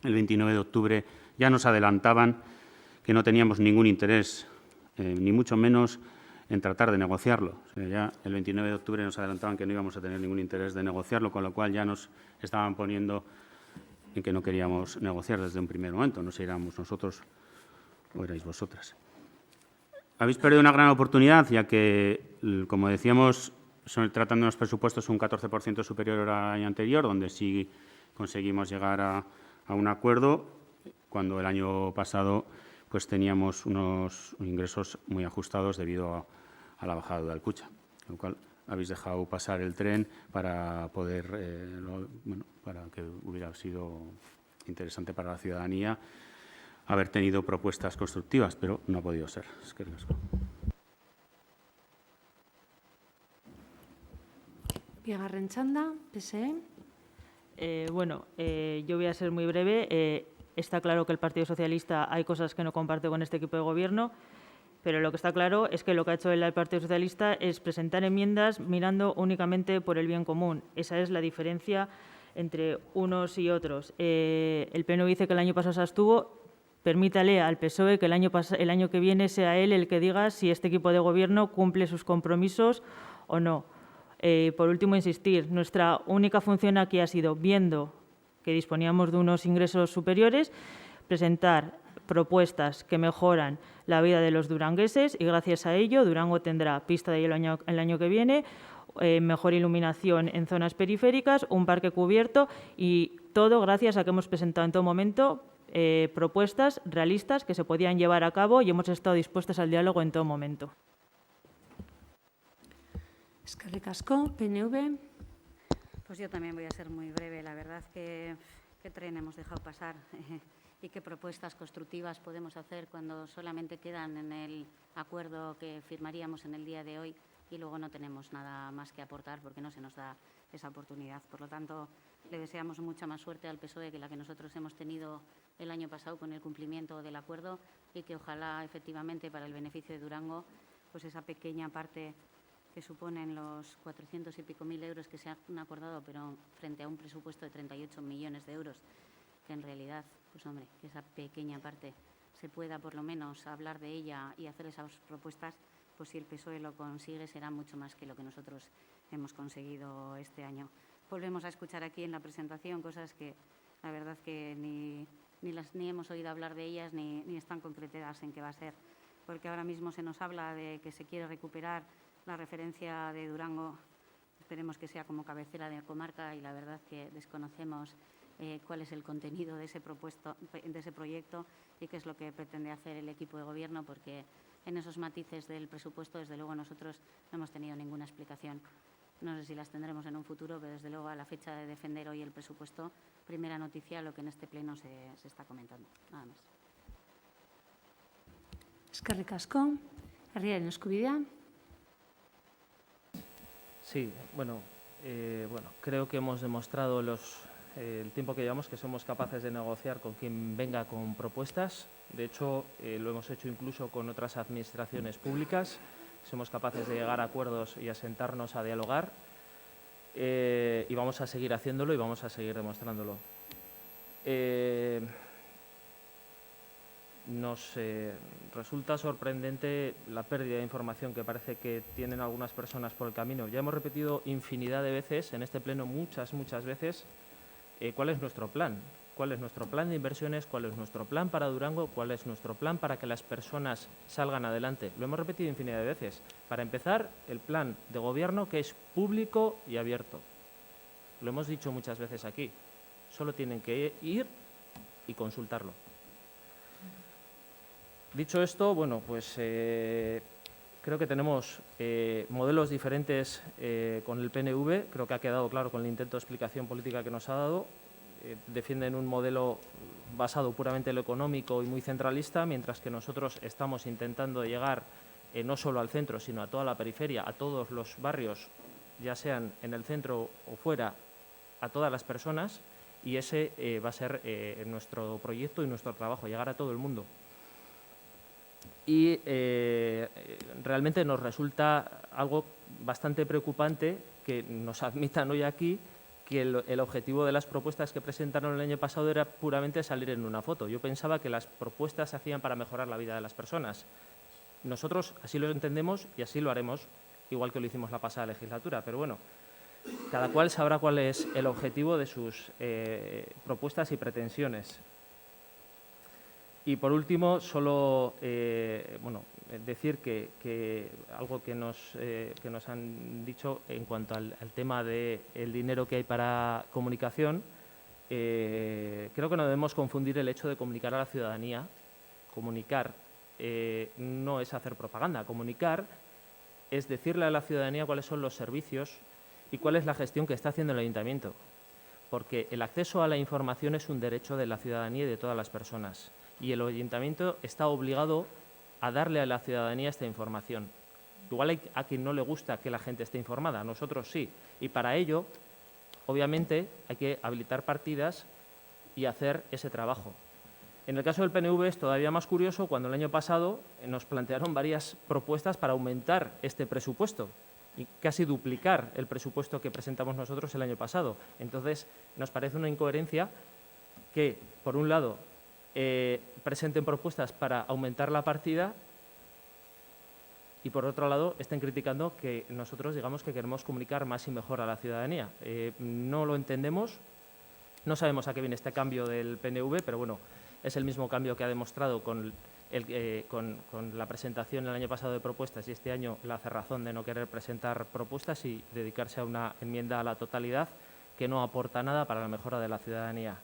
el 29 de octubre, ya nos adelantaban que no teníamos ningún interés, ni mucho menos en tratar de negociarlo. O sea, ya el 29 de octubre nos adelantaban que no íbamos a tener ningún interés de negociarlo, con lo cual ya nos estaban poniendo en que no queríamos negociar desde un primer momento, no sé si éramos nosotros o erais vosotras. Habéis perdido una gran oportunidad, ya que, como decíamos, tratan de unos presupuestos un 14% superior al año anterior, donde sí conseguimos llegar a un acuerdo, cuando el año pasado pues teníamos unos ingresos muy ajustados debido a la bajada de Alcucha, con lo cual habéis dejado pasar el tren para poder, para que hubiera sido interesante para la ciudadanía haber tenido propuestas constructivas, pero no ha podido ser. Eskerrik asko. Bigarren txanda, PSE. Yo voy a ser muy breve. Está claro que el Partido Socialista hay cosas que no comparte con este equipo de gobierno, pero lo que está claro es que lo que ha hecho el Partido Socialista es presentar enmiendas mirando únicamente por el bien común. Esa es la diferencia entre unos y otros. El PNV dice que el año pasado se abstuvo. Permítale al PSOE que el año que viene sea él el que diga si este equipo de gobierno cumple sus compromisos o no. Por último, insistir, nuestra única función aquí ha sido, viendo que disponíamos de unos ingresos superiores, presentar propuestas que mejoran la vida de los durangueses y gracias a ello Durango tendrá pista de hielo el año que viene, mejor iluminación en zonas periféricas, un parque cubierto y todo gracias a que hemos presentado en todo momento propuestas realistas que se podían llevar a cabo y hemos estado dispuestos al diálogo en todo momento. Eskerrik asko, PNV. Pues yo también voy a ser muy breve. La verdad que qué tren hemos dejado pasar y qué propuestas constructivas podemos hacer cuando solamente quedan en el acuerdo que firmaríamos en el día de hoy y luego no tenemos nada más que aportar porque no se nos da esa oportunidad. Por lo tanto, le deseamos mucha más suerte al PSOE que la que nosotros hemos tenido el año pasado con el cumplimiento del acuerdo y que ojalá efectivamente para el beneficio de Durango, pues esa pequeña parte que suponen los 400 y pico mil euros que se han acordado, pero frente a un presupuesto de 38 millones de euros, que en realidad, pues hombre, que esa pequeña parte se pueda por lo menos hablar de ella y hacer esas propuestas, pues si el PSOE lo consigue será mucho más que lo que nosotros hemos conseguido este año. Volvemos a escuchar aquí en la presentación cosas que la verdad que ni hemos oído hablar de ellas ni están concretadas en qué va a ser, porque ahora mismo se nos habla de que se quiere recuperar la referencia de Durango, esperemos que sea como cabecera de comarca y la verdad que desconocemos cuál es el contenido de ese proyecto y qué es lo que pretende hacer el equipo de gobierno, porque en esos matices del presupuesto, desde luego, nosotros no hemos tenido ninguna explicación. No sé si las tendremos en un futuro, pero desde luego a la fecha de defender hoy el presupuesto, primera noticia, lo que en este pleno se está comentando. Nada más. Eskerrik asko. Herriaren eskubidea. Sí, creo que hemos demostrado el tiempo que llevamos que somos capaces de negociar con quien venga con propuestas. De hecho, lo hemos hecho incluso con otras administraciones públicas. Somos capaces de llegar a acuerdos y a sentarnos a dialogar y vamos a seguir haciéndolo y vamos a seguir demostrándolo. Nos resulta sorprendente la pérdida de información que parece que tienen algunas personas por el camino. Ya hemos repetido infinidad de veces en este pleno, muchas veces, cuál es nuestro plan. ¿Cuál es nuestro plan de inversiones? ¿Cuál es nuestro plan para Durango? ¿Cuál es nuestro plan para que las personas salgan adelante? Lo hemos repetido infinidad de veces. Para empezar, el plan de gobierno que es público y abierto. Lo hemos dicho muchas veces aquí. Solo tienen que ir y consultarlo. Dicho esto, bueno, pues creo que tenemos modelos diferentes con el PNV. Creo que ha quedado claro con el intento de explicación política que nos ha dado. Defienden un modelo basado puramente en lo económico y muy centralista, mientras que nosotros estamos intentando llegar no solo al centro, sino a toda la periferia, a todos los barrios, ya sean en el centro o fuera, a todas las personas, y ese va a ser nuestro proyecto y nuestro trabajo, llegar a todo el mundo. Y realmente nos resulta algo bastante preocupante que nos admitan hoy aquí que el objetivo de las propuestas que presentaron el año pasado era puramente salir en una foto. Yo pensaba que las propuestas se hacían para mejorar la vida de las personas. Nosotros así lo entendemos y así lo haremos, igual que lo hicimos la pasada legislatura. Pero bueno, cada cual sabrá cuál es el objetivo de sus propuestas y pretensiones. Y por último, solo decir que algo que nos han dicho en cuanto al tema del dinero que hay para comunicación, creo que no debemos confundir el hecho de comunicar a la ciudadanía. Comunicar no es hacer propaganda, comunicar es decirle a la ciudadanía cuáles son los servicios y cuál es la gestión que está haciendo el ayuntamiento, porque el acceso a la información es un derecho de la ciudadanía y de todas las personas. Y el ayuntamiento está obligado a darle a la ciudadanía esta información. Igual hay a quien no le gusta que la gente esté informada, a nosotros sí. Y para ello, obviamente, hay que habilitar partidas y hacer ese trabajo. En el caso del PNV es todavía más curioso cuando el año pasado nos plantearon varias propuestas para aumentar este presupuesto y casi duplicar el presupuesto que presentamos nosotros el año pasado. Entonces, nos parece una incoherencia que, por un lado, presenten propuestas para aumentar la partida y, por otro lado, estén criticando que nosotros digamos que queremos comunicar más y mejor a la ciudadanía. No lo entendemos, no sabemos a qué viene este cambio del PNV, pero bueno, es el mismo cambio que ha demostrado con la presentación el año pasado de propuestas y este año la cerrazón de no querer presentar propuestas y dedicarse a una enmienda a la totalidad que no aporta nada para la mejora de la ciudadanía.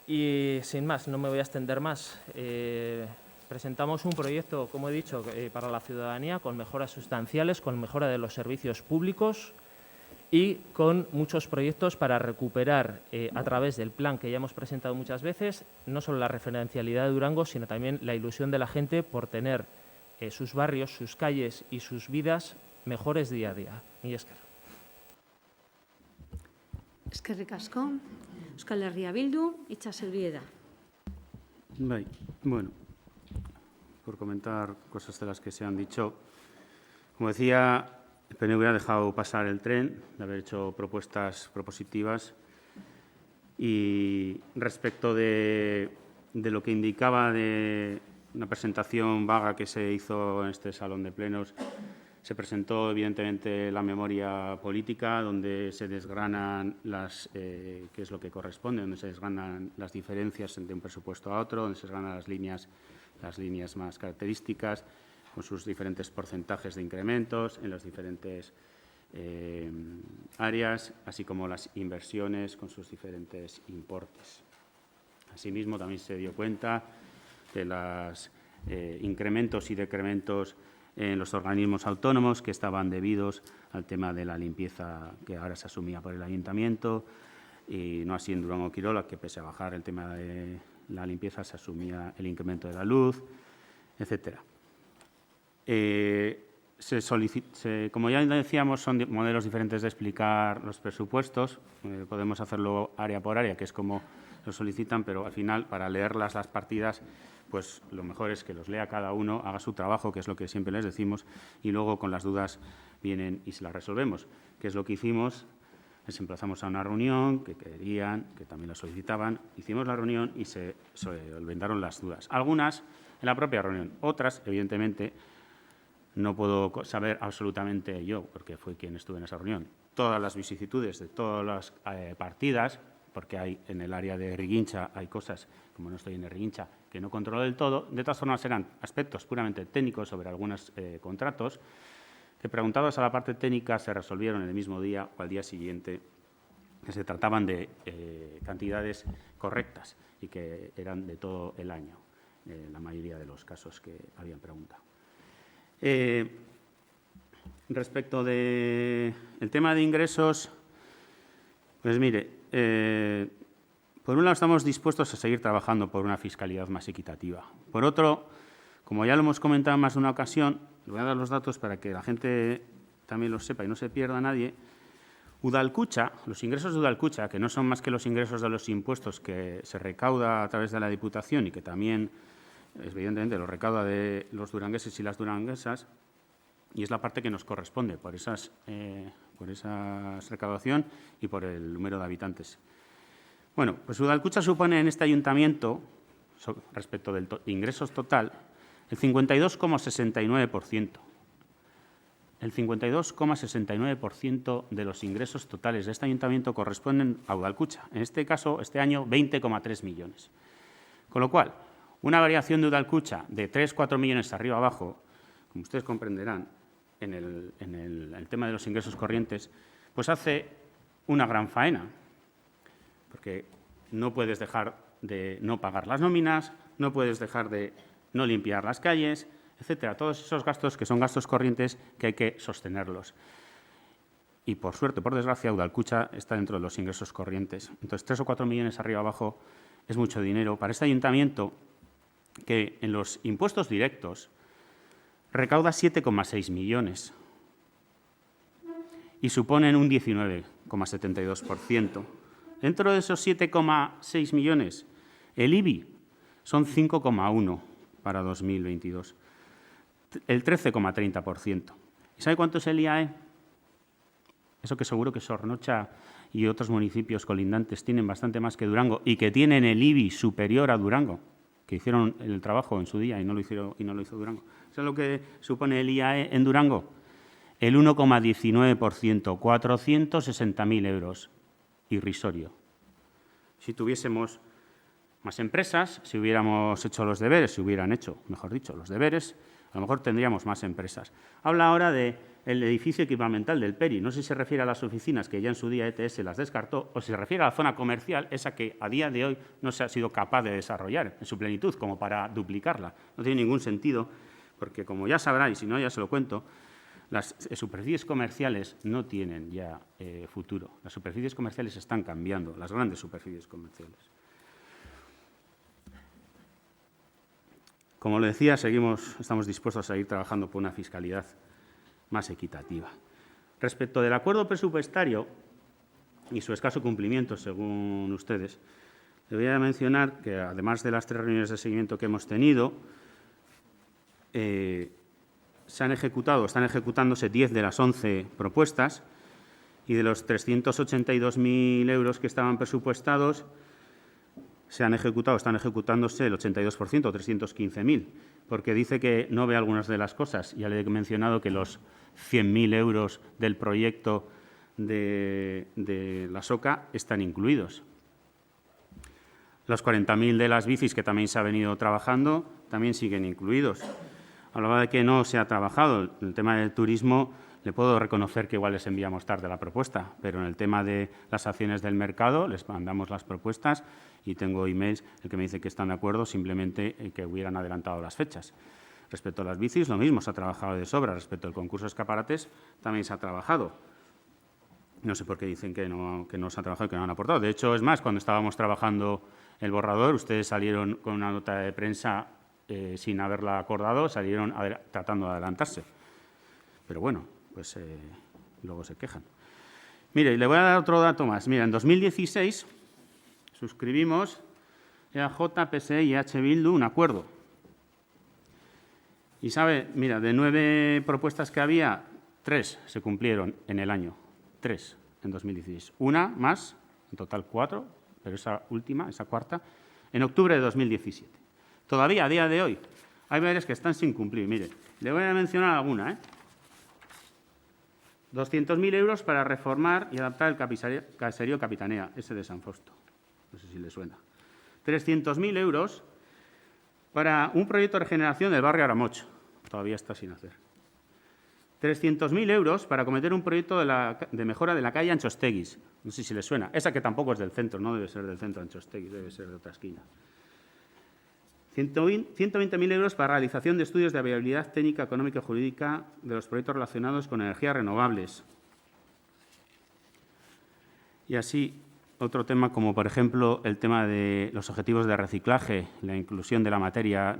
Y sin más, no me voy a extender más. Presentamos un proyecto, como he dicho, para la ciudadanía con mejoras sustanciales, con mejora de los servicios públicos y con muchos proyectos para recuperar a través del plan que ya hemos presentado muchas veces, no solo la referencialidad de Durango, sino también la ilusión de la gente por tener sus barrios, sus calles y sus vidas mejores día a día. Mila esker. Eskerrik asko. Euskal Herria Bildu, Itxas Eurieda. Bueno, por comentar cosas de las que se han dicho. Como decía, el PNV ha dejado pasar el tren de haber hecho propuestas propositivas y respecto de lo que indicaba de una presentación vaga que se hizo en este salón de plenos, se presentó evidentemente la memoria política donde se desgranan qué es lo que corresponde, donde se desgranan las diferencias entre un presupuesto a otro, donde se desgranan las líneas más características con sus diferentes porcentajes de incrementos en las diferentes áreas, así como las inversiones con sus diferentes importes. Asimismo, también se dio cuenta de los incrementos y decrementos en los organismos autónomos que estaban debidos al tema de la limpieza que ahora se asumía por el ayuntamiento y no así en Durango Quirola, que pese a bajar el tema de la limpieza se asumía el incremento de la luz, etcétera. Como ya decíamos, son modelos diferentes de explicar los presupuestos. Podemos hacerlo área por área, que es como lo solicitan, pero al final, para leerlas las partidas, pues lo mejor es que los lea cada uno, haga su trabajo, que es lo que siempre les decimos, y luego con las dudas vienen y se las resolvemos. ¿Qué es lo que hicimos? Les emplazamos a una reunión que querían, que también la solicitaban. Hicimos la reunión y se solventaron las dudas. Algunas en la propia reunión, otras, evidentemente, no puedo saber absolutamente yo, porque fui quien estuve en esa reunión, todas las vicisitudes de todas las partidas, porque hay en el área de Errigincha hay cosas, como no estoy en Errigincha, que no controlo del todo. De todas formas, eran aspectos puramente técnicos sobre algunos contratos que, preguntados a la parte técnica, se resolvieron el mismo día o al día siguiente que se trataban de cantidades correctas y que eran de todo el año, en la mayoría de los casos que habían preguntado. Respecto del tema de ingresos, pues mire, por un lado estamos dispuestos a seguir trabajando por una fiscalidad más equitativa. Por otro, como ya lo hemos comentado en más de una ocasión, le voy a dar los datos para que la gente también los sepa y no se pierda nadie. Udalkutxa, los ingresos de Udalkutxa, que no son más que los ingresos de los impuestos que se recauda a través de la Diputación y que también, evidentemente, los recauda de los durangueses y las duranguesas, y es la parte que nos corresponde por esa recaudación y por el número de habitantes. Bueno, pues Udalkutxa supone en este ayuntamiento, respecto del ingresos total, el 52,69%. El 52,69% de los ingresos totales de este ayuntamiento corresponden a Udalkutxa. En este caso, este año, 20,3 millones. Con lo cual, una variación de Udalkutxa de 3-4 millones arriba abajo, como ustedes comprenderán, en el tema de los ingresos corrientes, pues hace una gran faena. Porque no puedes dejar de no pagar las nóminas, no puedes dejar de no limpiar las calles, etcétera. Todos esos gastos que son gastos corrientes que hay que sostenerlos. Y por suerte, por desgracia, Udalkutxa está dentro de los ingresos corrientes. Entonces, 3 o 4 millones arriba abajo es mucho dinero para este ayuntamiento que en los impuestos directos recauda 7,6 millones y suponen un 19,72%. Dentro de esos 7,6 millones, el IBI son 5,1 para 2022. El 13,30%. ¿Y sabe cuánto es el IAE? Eso que seguro que Zornocha y otros municipios colindantes tienen bastante más que Durango y que tienen el IBI superior a Durango, que hicieron el trabajo en su día y no lo hizo Durango. ¿Sabe lo que supone el IAE en Durango? El 1,19%, 460.000 euros, irrisorio. Si tuviésemos más empresas, si hubiéramos hecho los deberes, si hubieran hecho, mejor dicho, los deberes, a lo mejor tendríamos más empresas. Habla ahora del edificio equipamental del Peri. No sé si se refiere a las oficinas que ya en su día ETS las descartó o si se refiere a la zona comercial, esa que a día de hoy no se ha sido capaz de desarrollar en su plenitud como para duplicarla. No tiene ningún sentido porque, como ya sabrá, y si no ya se lo cuento, las superficies comerciales no tienen ya futuro. Las superficies comerciales están cambiando, las grandes superficies comerciales. Como le decía, estamos dispuestos a seguir trabajando por una fiscalidad más equitativa. Respecto del acuerdo presupuestario y su escaso cumplimiento, según ustedes, le voy a mencionar que, además de las 3 reuniones de seguimiento que hemos tenido, están ejecutándose 10 de las 11 propuestas y de los 382.000 euros que estaban presupuestados, están ejecutándose el 82%, 315.000, porque dice que no ve algunas de las cosas. Ya le he mencionado que los 100.000 euros del proyecto de la SOCA están incluidos. Los 40.000 de las bicis, que también se ha venido trabajando, también siguen incluidos. Hablaba de que no se ha trabajado. En el tema del turismo le puedo reconocer que igual les enviamos tarde la propuesta, pero en el tema de las acciones del mercado les mandamos las propuestas y tengo emails el que me dice que están de acuerdo, simplemente que hubieran adelantado las fechas. Respecto a las bicis, lo mismo, se ha trabajado de sobra. Respecto al concurso de escaparates, también se ha trabajado. No sé por qué dicen que no se ha trabajado y que no han aportado. De hecho, es más, cuando estábamos trabajando el borrador, ustedes salieron con una nota de prensa sin haberla acordado, salieron tratando de adelantarse. Pero bueno, pues luego se quejan. Mire, le voy a dar otro dato más. Mira, en 2016 suscribimos EAJ, PSE y H. Bildu un acuerdo. Y sabe, mira, de 9 propuestas que había, 3 se cumplieron en el año. 3 en 2016. Una más, en total 4, pero esa última, esa cuarta, en octubre de 2017. Todavía, a día de hoy, hay varias que están sin cumplir. Mire, le voy a mencionar alguna. 200.000 euros para reformar y adaptar el caserío Capitanea, ese de San Fausto. No sé si le suena. 300.000 euros para un proyecto de regeneración del barrio Aramoch. Todavía está sin hacer. 300.000 euros para acometer un proyecto de mejora de la calle Anchosteguis. No sé si les suena. Esa que tampoco es del centro, no debe ser del centro Anchosteguis, debe ser de otra esquina. 120.000 euros para realización de estudios de viabilidad técnica, económica y jurídica de los proyectos relacionados con energías renovables. Y así, otro tema como, por ejemplo, el tema de los objetivos de reciclaje, la inclusión de la materia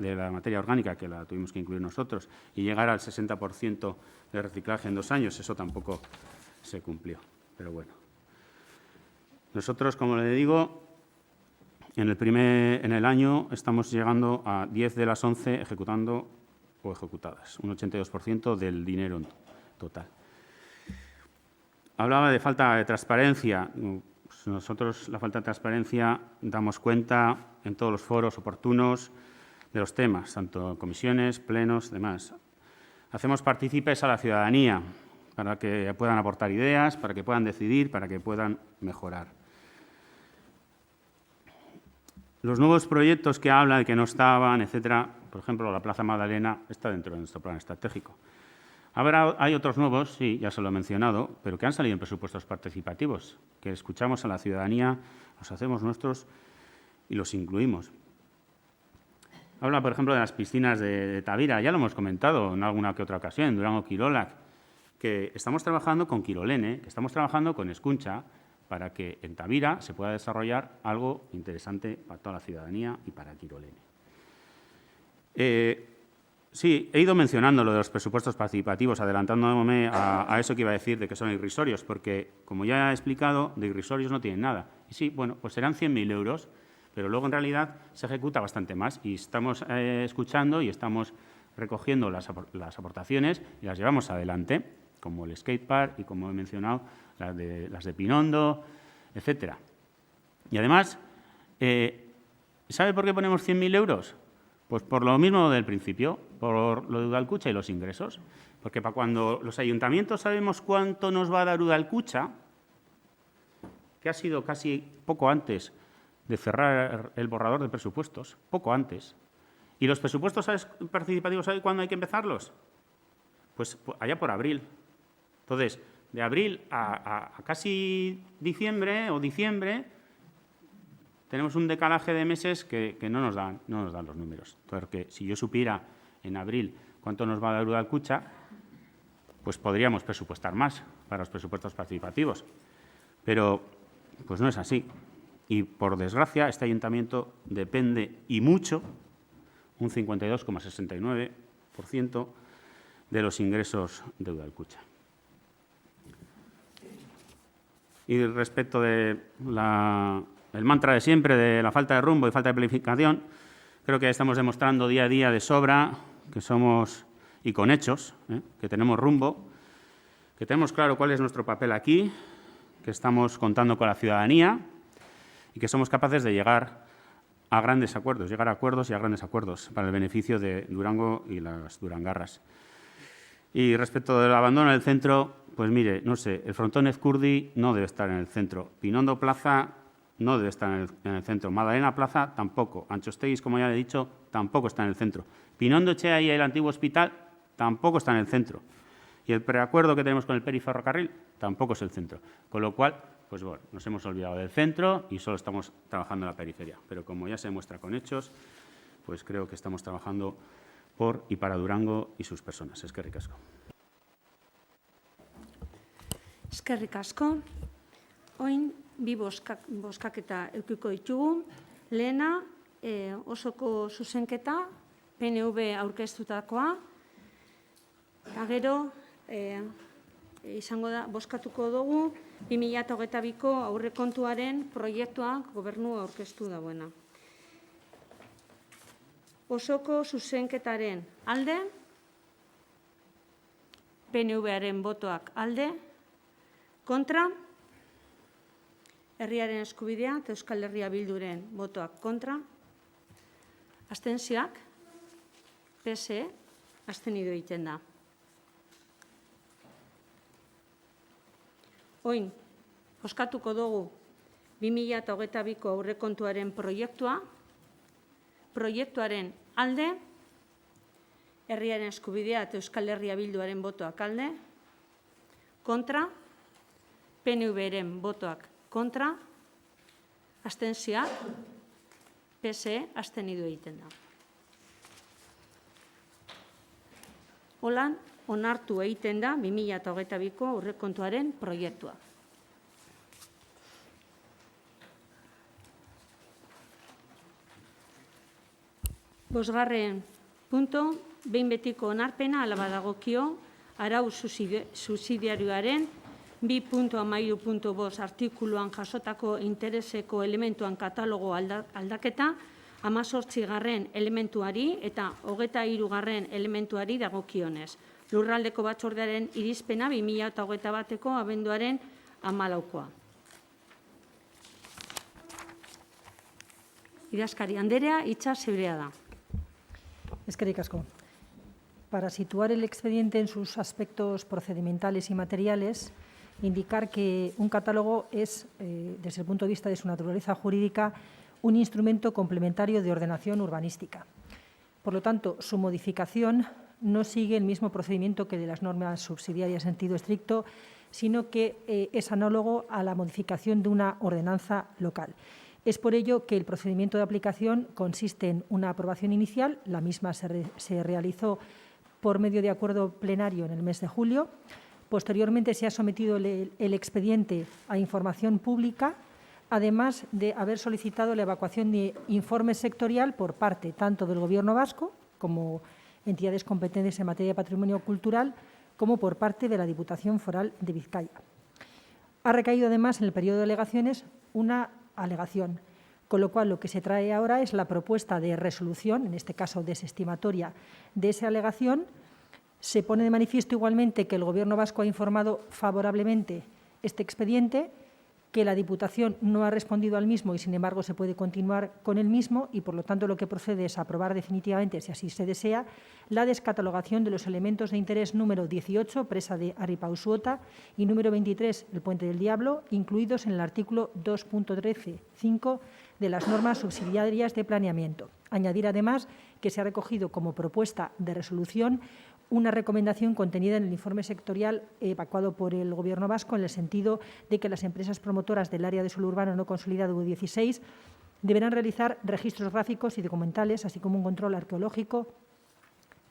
orgánica, que la tuvimos que incluir nosotros, y llegar al 60% de reciclaje en 2 años, eso tampoco se cumplió. Pero bueno. Nosotros, como le digo, en el año estamos llegando a 10 de las 11 ejecutando o ejecutadas, un 82% del dinero en total. Hablaba de falta de transparencia. Nosotros, la falta de transparencia, damos cuenta en todos los foros oportunos de los temas, tanto comisiones, plenos, demás. Hacemos partícipes a la ciudadanía para que puedan aportar ideas, para que puedan decidir, para que puedan mejorar. Los nuevos proyectos que habla de que no estaban, etcétera, por ejemplo, la Plaza Magdalena está dentro de nuestro plan estratégico. Hay otros nuevos, sí, ya se lo he mencionado, pero que han salido en presupuestos participativos, que escuchamos a la ciudadanía, los hacemos nuestros y los incluimos. Habla, por ejemplo, de las piscinas de Tavira, ya lo hemos comentado en alguna que otra ocasión, en Durango-Kirolak, que estamos trabajando con Kirolene, que estamos trabajando con Escuncha, para que en Tavira se pueda desarrollar algo interesante para toda la ciudadanía y para Kirolene. Sí, he ido mencionando lo de los presupuestos participativos, adelantándome a eso que iba a decir de que son irrisorios, porque, como ya he explicado, de irrisorios no tienen nada. Y sí, bueno, pues serán 100.000 euros, pero luego en realidad se ejecuta bastante más y estamos escuchando y estamos recogiendo las aportaciones y las llevamos adelante, como el skatepark y, como he mencionado, las de Pinondo, etcétera. Y además, ¿sabe por qué ponemos 100.000 euros? Pues por lo mismo del principio, por lo de Udalkutxa y los ingresos. Porque para cuando los ayuntamientos sabemos cuánto nos va a dar Udalkutxa, que ha sido casi poco antes de cerrar el borrador de presupuestos, poco antes. ¿Y los presupuestos participativos, sabe cuándo hay que empezarlos? Pues allá por abril. Entonces, de abril a casi diciembre o diciembre, tenemos un decalaje de meses que no nos dan los números. Porque si yo supiera en abril cuánto nos va a dar Udalkutxa, pues podríamos presupuestar más para los presupuestos participativos. Pero pues no es así. Y, por desgracia, este ayuntamiento depende, y mucho, un 52,69% de los ingresos de Udalkutxa. Y respecto del mantra de siempre de la falta de rumbo y falta de planificación, creo que estamos demostrando día a día de sobra que somos, y con hechos, que tenemos rumbo, que tenemos claro cuál es nuestro papel aquí, que estamos contando con la ciudadanía y que somos capaces de llegar a grandes acuerdos, llegar a acuerdos y a grandes acuerdos para el beneficio de Durango y las durangarras. Y respecto del abandono del centro, pues mire, no sé, el frontón Ezcurdi no debe estar en el centro, Pinondo Plaza no debe estar en el centro, Magdalena Plaza tampoco, Anchosteguis, como ya he dicho, tampoco está en el centro, Pinondo Echea y el antiguo hospital tampoco está en el centro, y el preacuerdo que tenemos con el periferrocarril tampoco es el centro, con lo cual, pues bueno, nos hemos olvidado del centro y solo estamos trabajando en la periferia, pero como ya se demuestra con hechos, pues creo que estamos trabajando por y para Durango y sus personas. Eskerrik asko. Eskerrik asko. Oin bi bozkaketa edukiko ditugu. Lehena, osoko zuzenketa, PNV aurkeztutakoa, eta gero izango da bozkatuko dugu 2022ko aurrekontuaren proiektua gobernua aurkeztu dauena. Osoko zuzenketaren alde, PNV-aren botoak alde, kontra, Herriaren Eskubidea eta Euskal Herria Bilduren botoak kontra, abstentzioak, PSE, abstenido egiten da. Oin, bozkatuko dugu 2022ko aurrekontuaren proiektuaren alde, Herriaren eskubidea eta Euskal Herria Bilduaren botoak alde, kontra, PNV-ren botoak kontra, abstentzioak, PSE abstenidu egiten da. Holan, onartu egiten da 2022ko aurrekontuaren proiektua. Bosgarren punto, behin betiko onarpena hala badagokio arau subsidiarioaren 2.13.5 artikuluan jasotako intereseko elementuan katalogo aldaketa 18. elementuari eta 23. elementuari dagokionez. Lurraldeko batzordearen irizpena 2021ko abenduaren 14koa. Idazkari Anderea, hitza zeurea da. Eskerrik asko. Para situar el expediente en sus aspectos procedimentales y materiales, indicar que un catálogo es, desde el punto de vista de su naturaleza jurídica, un instrumento complementario de ordenación urbanística. Por lo tanto, su modificación no sigue el mismo procedimiento que de las normas subsidiarias en sentido estricto, sino que es análogo a la modificación de una ordenanza local. Es por ello que el procedimiento de aplicación consiste en una aprobación inicial, la misma se realizó por medio de acuerdo plenario en el mes de julio. Posteriormente se ha sometido el expediente a información pública, además de haber solicitado la evacuación de informe sectorial por parte tanto del Gobierno vasco, como entidades competentes en materia de patrimonio cultural, como por parte de la Diputación Foral de Vizcaya. Ha recaído además en el periodo de alegaciones una alegación, con lo cual lo que se trae ahora es la propuesta de resolución, en este caso desestimatoria, de esa alegación. Se pone de manifiesto igualmente que el Gobierno vasco ha informado favorablemente este expediente, que la Diputación no ha respondido al mismo y, sin embargo, se puede continuar con el mismo y, por lo tanto, lo que procede es aprobar definitivamente, si así se desea, la descatalogación de los elementos de interés número 18, presa de Aripausuota, y número 23, el Puente del Diablo, incluidos en el artículo 2.13.5 de las normas subsidiarias de planeamiento. Añadir, además, que se ha recogido como propuesta de resolución una recomendación contenida en el informe sectorial evacuado por el Gobierno vasco, en el sentido de que las empresas promotoras del área de suelo urbano no consolidado U16 deberán realizar registros gráficos y documentales, así como un control arqueológico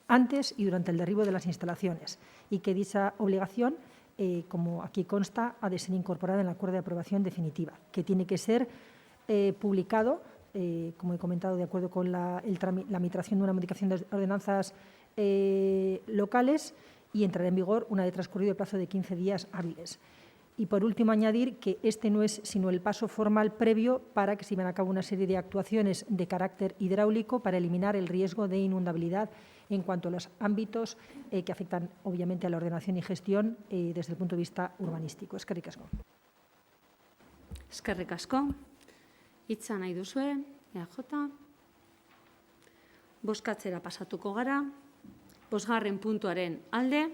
antes y durante el derribo de las instalaciones, y que dicha obligación, como aquí consta, ha de ser incorporada en el acuerdo de aprobación definitiva, que tiene que ser publicado, como he comentado, de acuerdo con la tramitación de una modificación de ordenanzas locales, y entrará en vigor una vez transcurrido el plazo de 15 días hábiles. Y, por último, añadir que este no es sino el paso formal previo para que se lleven a cabo una serie de actuaciones de carácter hidráulico para eliminar el riesgo de inundabilidad en cuanto a los ámbitos que afectan, obviamente, a la ordenación y gestión desde el punto de vista urbanístico. Eskerrik asko. Eskerrik asko. Hitza nahi duzue, EAJ. Bozkatzera pasatuko gara. Bosgarren puntuaren alde,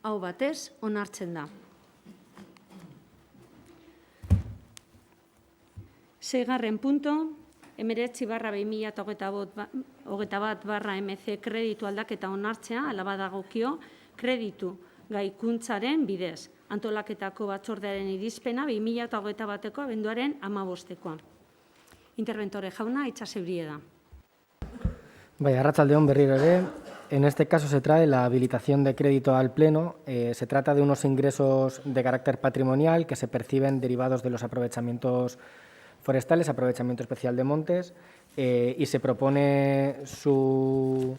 hau batez, onartzen da. Seigarren punto, 19/2021/MC kreditu aldaketa onartzea, hala badagokio, kreditu gaikuntzaren bidez. Antolaketako batzordearen irizpena 2021ko abenduaren 15koa. Interventore jauna, hitza zeurie da. Vaya, arratsaldeon berriro ere. En este caso se trae la habilitación de crédito al Pleno. Se trata de unos ingresos de carácter patrimonial que se perciben derivados de los aprovechamientos forestales, aprovechamiento especial de montes, y se propone su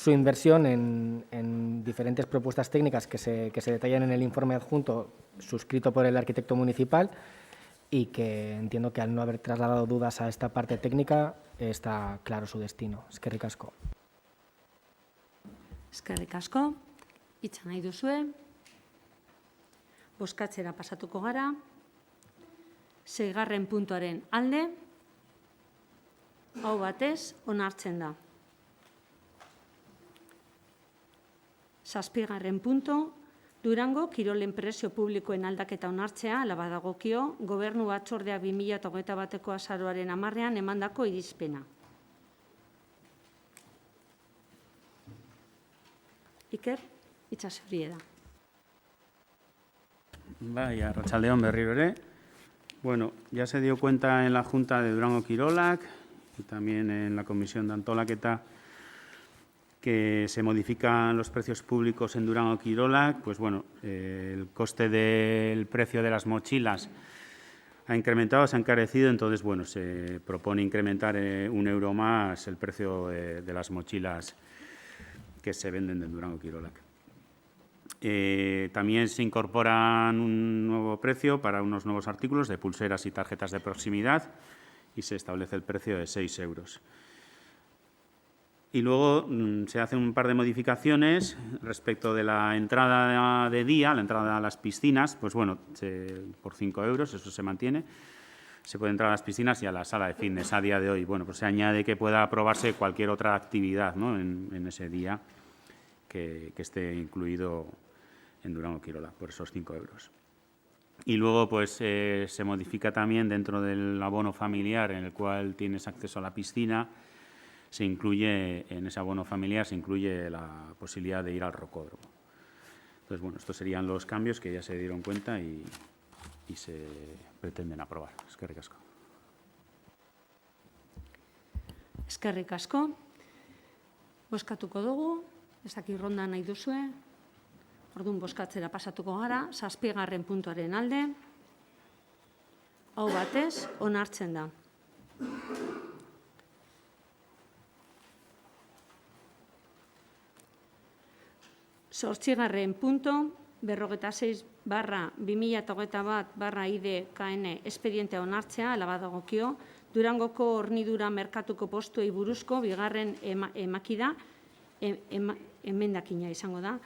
inversión en diferentes propuestas técnicas que se detallan en el informe adjunto suscrito por el arquitecto municipal, y que entiendo que al no haber trasladado dudas a esta parte técnica está claro su destino. Eskerrik asko. Eskerrik asko. Hitza nahi duzue. Bozkatzera pasatuko gara. Seigarren puntuaren alde, hau batez, onartzen da. Zazpigarren punto, Durango kirolen presio publikoen aldaketa onartzea, hala badagokio, Gobernu batzordeak 2021ko azaroaren 10ean emandako irizpena. Iker, hitza zurea da. Bai, arratsaldeon berriro ere. Bueno, ya se dio cuenta en la Junta de Durango Kirolak y también en la Comisión de Antolaqueta que se modifican los precios públicos en Durango Kirolak. Pues bueno, el coste del precio de las mochilas ha incrementado, se ha encarecido, entonces bueno, se propone incrementar €1 más el precio de las mochilas que se venden en Durango Kirolak. También se incorporan un nuevo precio para unos nuevos artículos de pulseras y tarjetas de proximidad y se establece el precio de €6. Y luego se hacen un par de modificaciones respecto de la entrada de día, la entrada a las piscinas, pues bueno, por €5, eso se mantiene. Se puede entrar a las piscinas y a la sala de fitness a día de hoy. Bueno, pues se añade que pueda aprobarse cualquier otra actividad, ¿no?, en ese día que esté incluido en Durango Kirolak, por esos €5. Y luego pues se modifica también dentro del abono familiar en el cual tienes acceso a la piscina, se incluye en ese abono familiar se incluye la posibilidad de ir al rocódromo. Entonces, bueno, estos serían los cambios que ya se dieron cuenta y se pretenden aprobar. Eskerrik asko. Eskerrik asko. Bozkatuko dugu, ez dakit ronda nahi duzue. Orduan bozkatzera pasatuko gara, 7. puntuaren alde. Hau batez, onartzen da. Zortzigarren punto, 46/2021/ID-KN espedientea onartzea, ala badagokio, Durangoko hornidura merkatuko postuei buruzko bigarren emendakina izango da.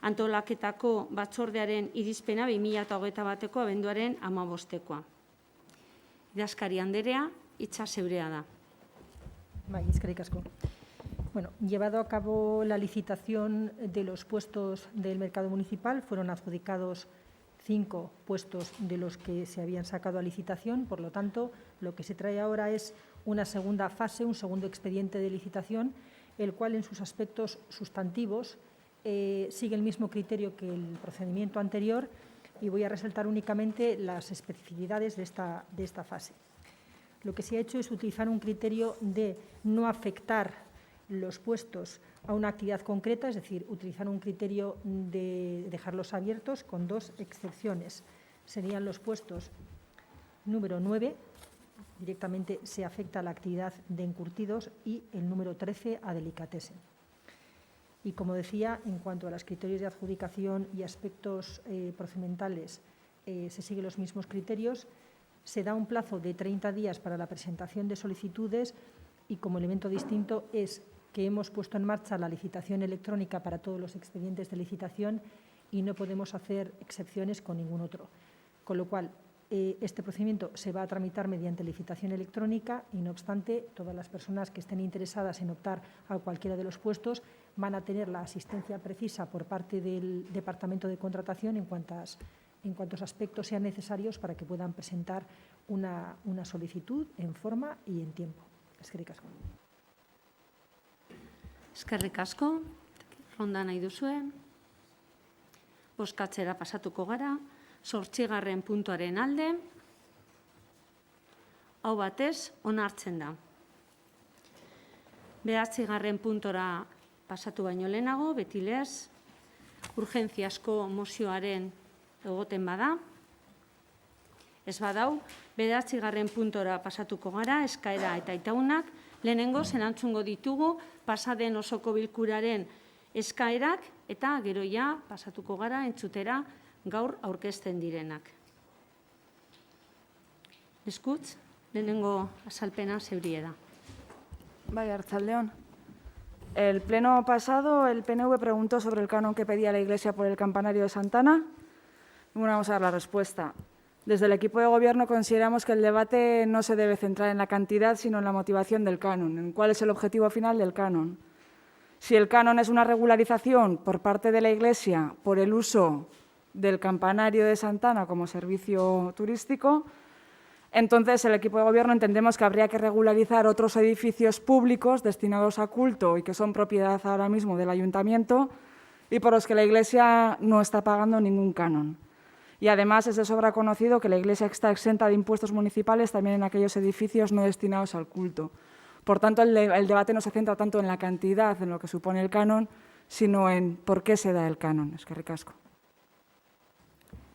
Antolaketako batzordearen irizpena 2021ko abenduaren 15koa. Idazkari Anderea, hitza zeurea da. Bai, eskerrik asko. Bueno, llevado a cabo la licitación de los puestos del mercado municipal, fueron adjudicados 5 puestos de los que se habían sacado a licitación. Por lo tanto, lo que se trae ahora es una segunda fase, un segundo expediente de licitación, el cual en sus aspectos sustantivos sigue el mismo criterio que el procedimiento anterior y voy a resaltar únicamente las especificidades de esta fase. Lo que se ha hecho es utilizar un criterio de no afectar los puestos a una actividad concreta, es decir, utilizar un criterio de dejarlos abiertos con 2 excepciones. Serían los puestos número 9, directamente se afecta a la actividad de encurtidos, y el número 13 a delicatessen. Y como decía, en cuanto a los criterios de adjudicación y aspectos procedimentales, se siguen los mismos criterios. Se da un plazo de 30 días para la presentación de solicitudes y como elemento distinto es que hemos puesto en marcha la licitación electrónica para todos los expedientes de licitación y no podemos hacer excepciones con ningún otro. Con lo cual, este procedimiento se va a tramitar mediante licitación electrónica y, no obstante, todas las personas que estén interesadas en optar a cualquiera de los puestos van a tener la asistencia precisa por parte del Departamento de Contratación en cuantos aspectos sean necesarios para que puedan presentar una solicitud en forma y en tiempo. Eskerrik asko. Eskerrik asko. Ronda nahi duzue. Bozkatzera pasatuko gara. 8. puntuaren alde. Hau batez, onartzen da. 9. puntora pasatu baino lehenago, beti lez, urgentziasko mozioaren egoten bada. Ez badau, 9. puntora pasatuko gara, eskaera eta itaunak, lehenengo erantzungo ditugu pasaden osoko bilkuraren eskaerak eta gero ja pasatuko gara entzutera gaur aurkezten direnak. Eskutz, lehenengo azalpena zeurie da. Bai, arratsaldeon. El pleno pasado, el PNV preguntó sobre el canon que pedía la Iglesia por el campanario de Santana. Bueno, vamos a dar la respuesta. Desde el equipo de Gobierno consideramos que el debate no se debe centrar en la cantidad, sino en la motivación del canon, en cuál es el objetivo final del canon. Si el canon es una regularización por parte de la Iglesia por el uso del campanario de Santana como servicio turístico, entonces el equipo de Gobierno entendemos que habría que regularizar otros edificios públicos destinados a culto y que son propiedad ahora mismo del Ayuntamiento y por los que la Iglesia no está pagando ningún canon. Y además es de sobra conocido que la Iglesia está exenta de impuestos municipales también en aquellos edificios no destinados al culto. Por tanto, el debate no se centra tanto en la cantidad, en lo que supone el canon, sino en por qué se da el canon. Eskerrik asko.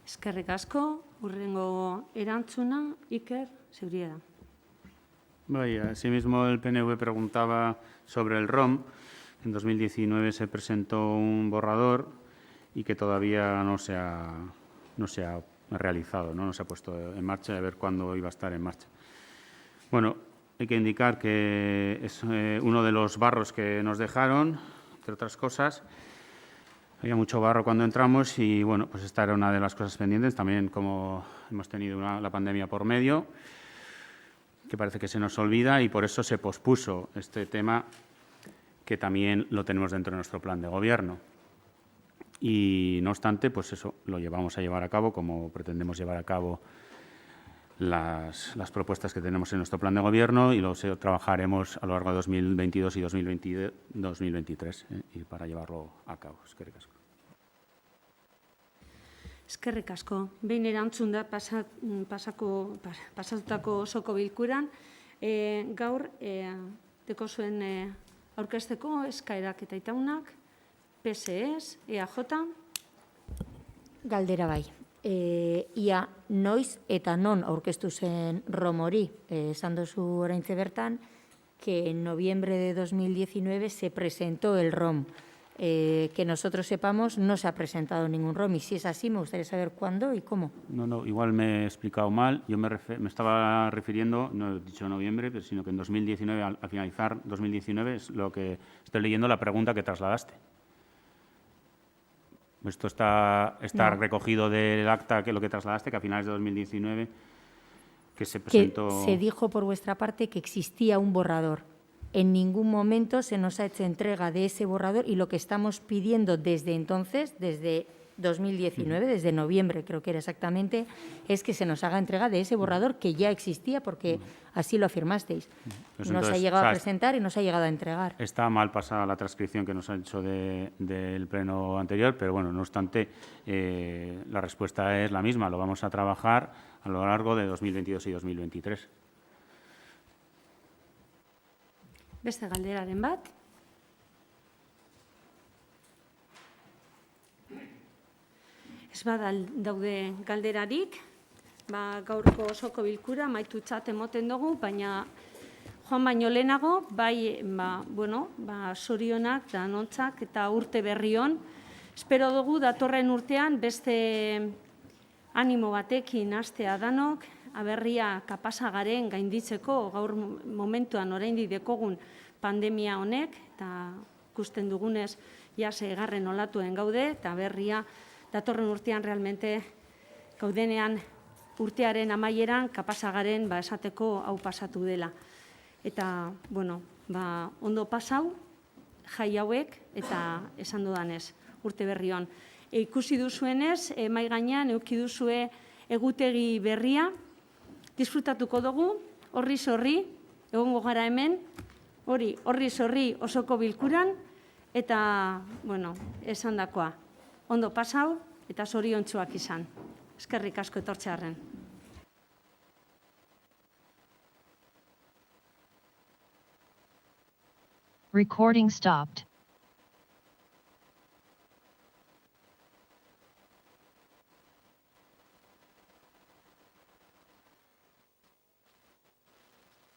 Eskerrik asko, hurrengo erantzuna, Iker, zurea da. Asimismo, el PNV preguntaba sobre el ROM. En 2019 se presentó un borrador y que todavía no se ha realizado, no se ha puesto en marcha, a ver cuándo iba a estar en marcha. Bueno, hay que indicar que es uno de los barros que nos dejaron, entre otras cosas. Había mucho barro cuando entramos y, bueno, pues esta era una de las cosas pendientes. También, como hemos tenido la pandemia por medio, que parece que se nos olvida y por eso se pospuso este tema, que también lo tenemos dentro de nuestro plan de gobierno. Y, no obstante, pues eso lo llevamos a llevar a cabo, como pretendemos llevar a cabo las propuestas que tenemos en nuestro plan de gobierno, y lo trabajaremos a lo largo de 2022 y 2023 y para llevarlo a cabo. Eskerrik asko. Eskerrik asko. Behin erantzun da pasatutako osoko bilkuran, gaur deko zuen aurkezteko eskaerak eta itaunak, PSES, EAJ. Galdera bai. Ia noiz eta non aurkeztu zen ROM hori. Esan dozu oraintze bertan, que en noviembre de 2019 se presentó el ROM. Que nosotros sepamos, no se ha presentado ningún ROM. Y si es así, me gustaría saber cuándo y cómo. No, igual me he explicado mal. Yo me estaba refiriendo, no he dicho noviembre, sino que en 2019, al finalizar 2019, es lo que estoy leyendo, la pregunta que trasladaste. Esto está recogido del acta, que lo que trasladaste, que a finales de 2019 que se presentó. Que se dijo por vuestra parte que existía un borrador. En ningún momento se nos ha hecho entrega de ese borrador y lo que estamos pidiendo desde entonces, desde 2019, desde noviembre creo que era exactamente, es que se nos haga entrega de ese borrador que ya existía porque así lo afirmasteis. Pues nos ha llegado a presentar y nos ha llegado a entregar. Está mal pasada la transcripción que nos ha hecho del pleno anterior, pero bueno, no obstante, la respuesta es la misma. Lo vamos a trabajar a lo largo de 2022 y 2023. Beste galderaren bat. Ez bada daude galderarik, gaurko osoko bilkura amaitutzat emoten dugu, baina joan baino lehenago, zorionak da nontzak eta urte berrion. Espero dugu datorren urtean beste animo batekin hastea danok, aberria kapasa garen gainditzeko gaur momentuan oraindik dekogun pandemia honek, eta ikusten dugunez ja 6. olatuen gaude, eta aberria datorren urtean realmente gaudenean urtearen amaieran kapasa garen esateko hau pasatu dela. Eta, ondo pasau jai hauek eta esan dudanez urte berrion. Ikusi duzuenez, mahai gainean eduki duzue egutegi berria, disfrutatuko dugu, horri egongo gara hemen, horri osoko bilkuran, eta, esandakoa, ondo pasau eta zoriontsuak izan. Eskerrik asko etortzearren. Recording stopped.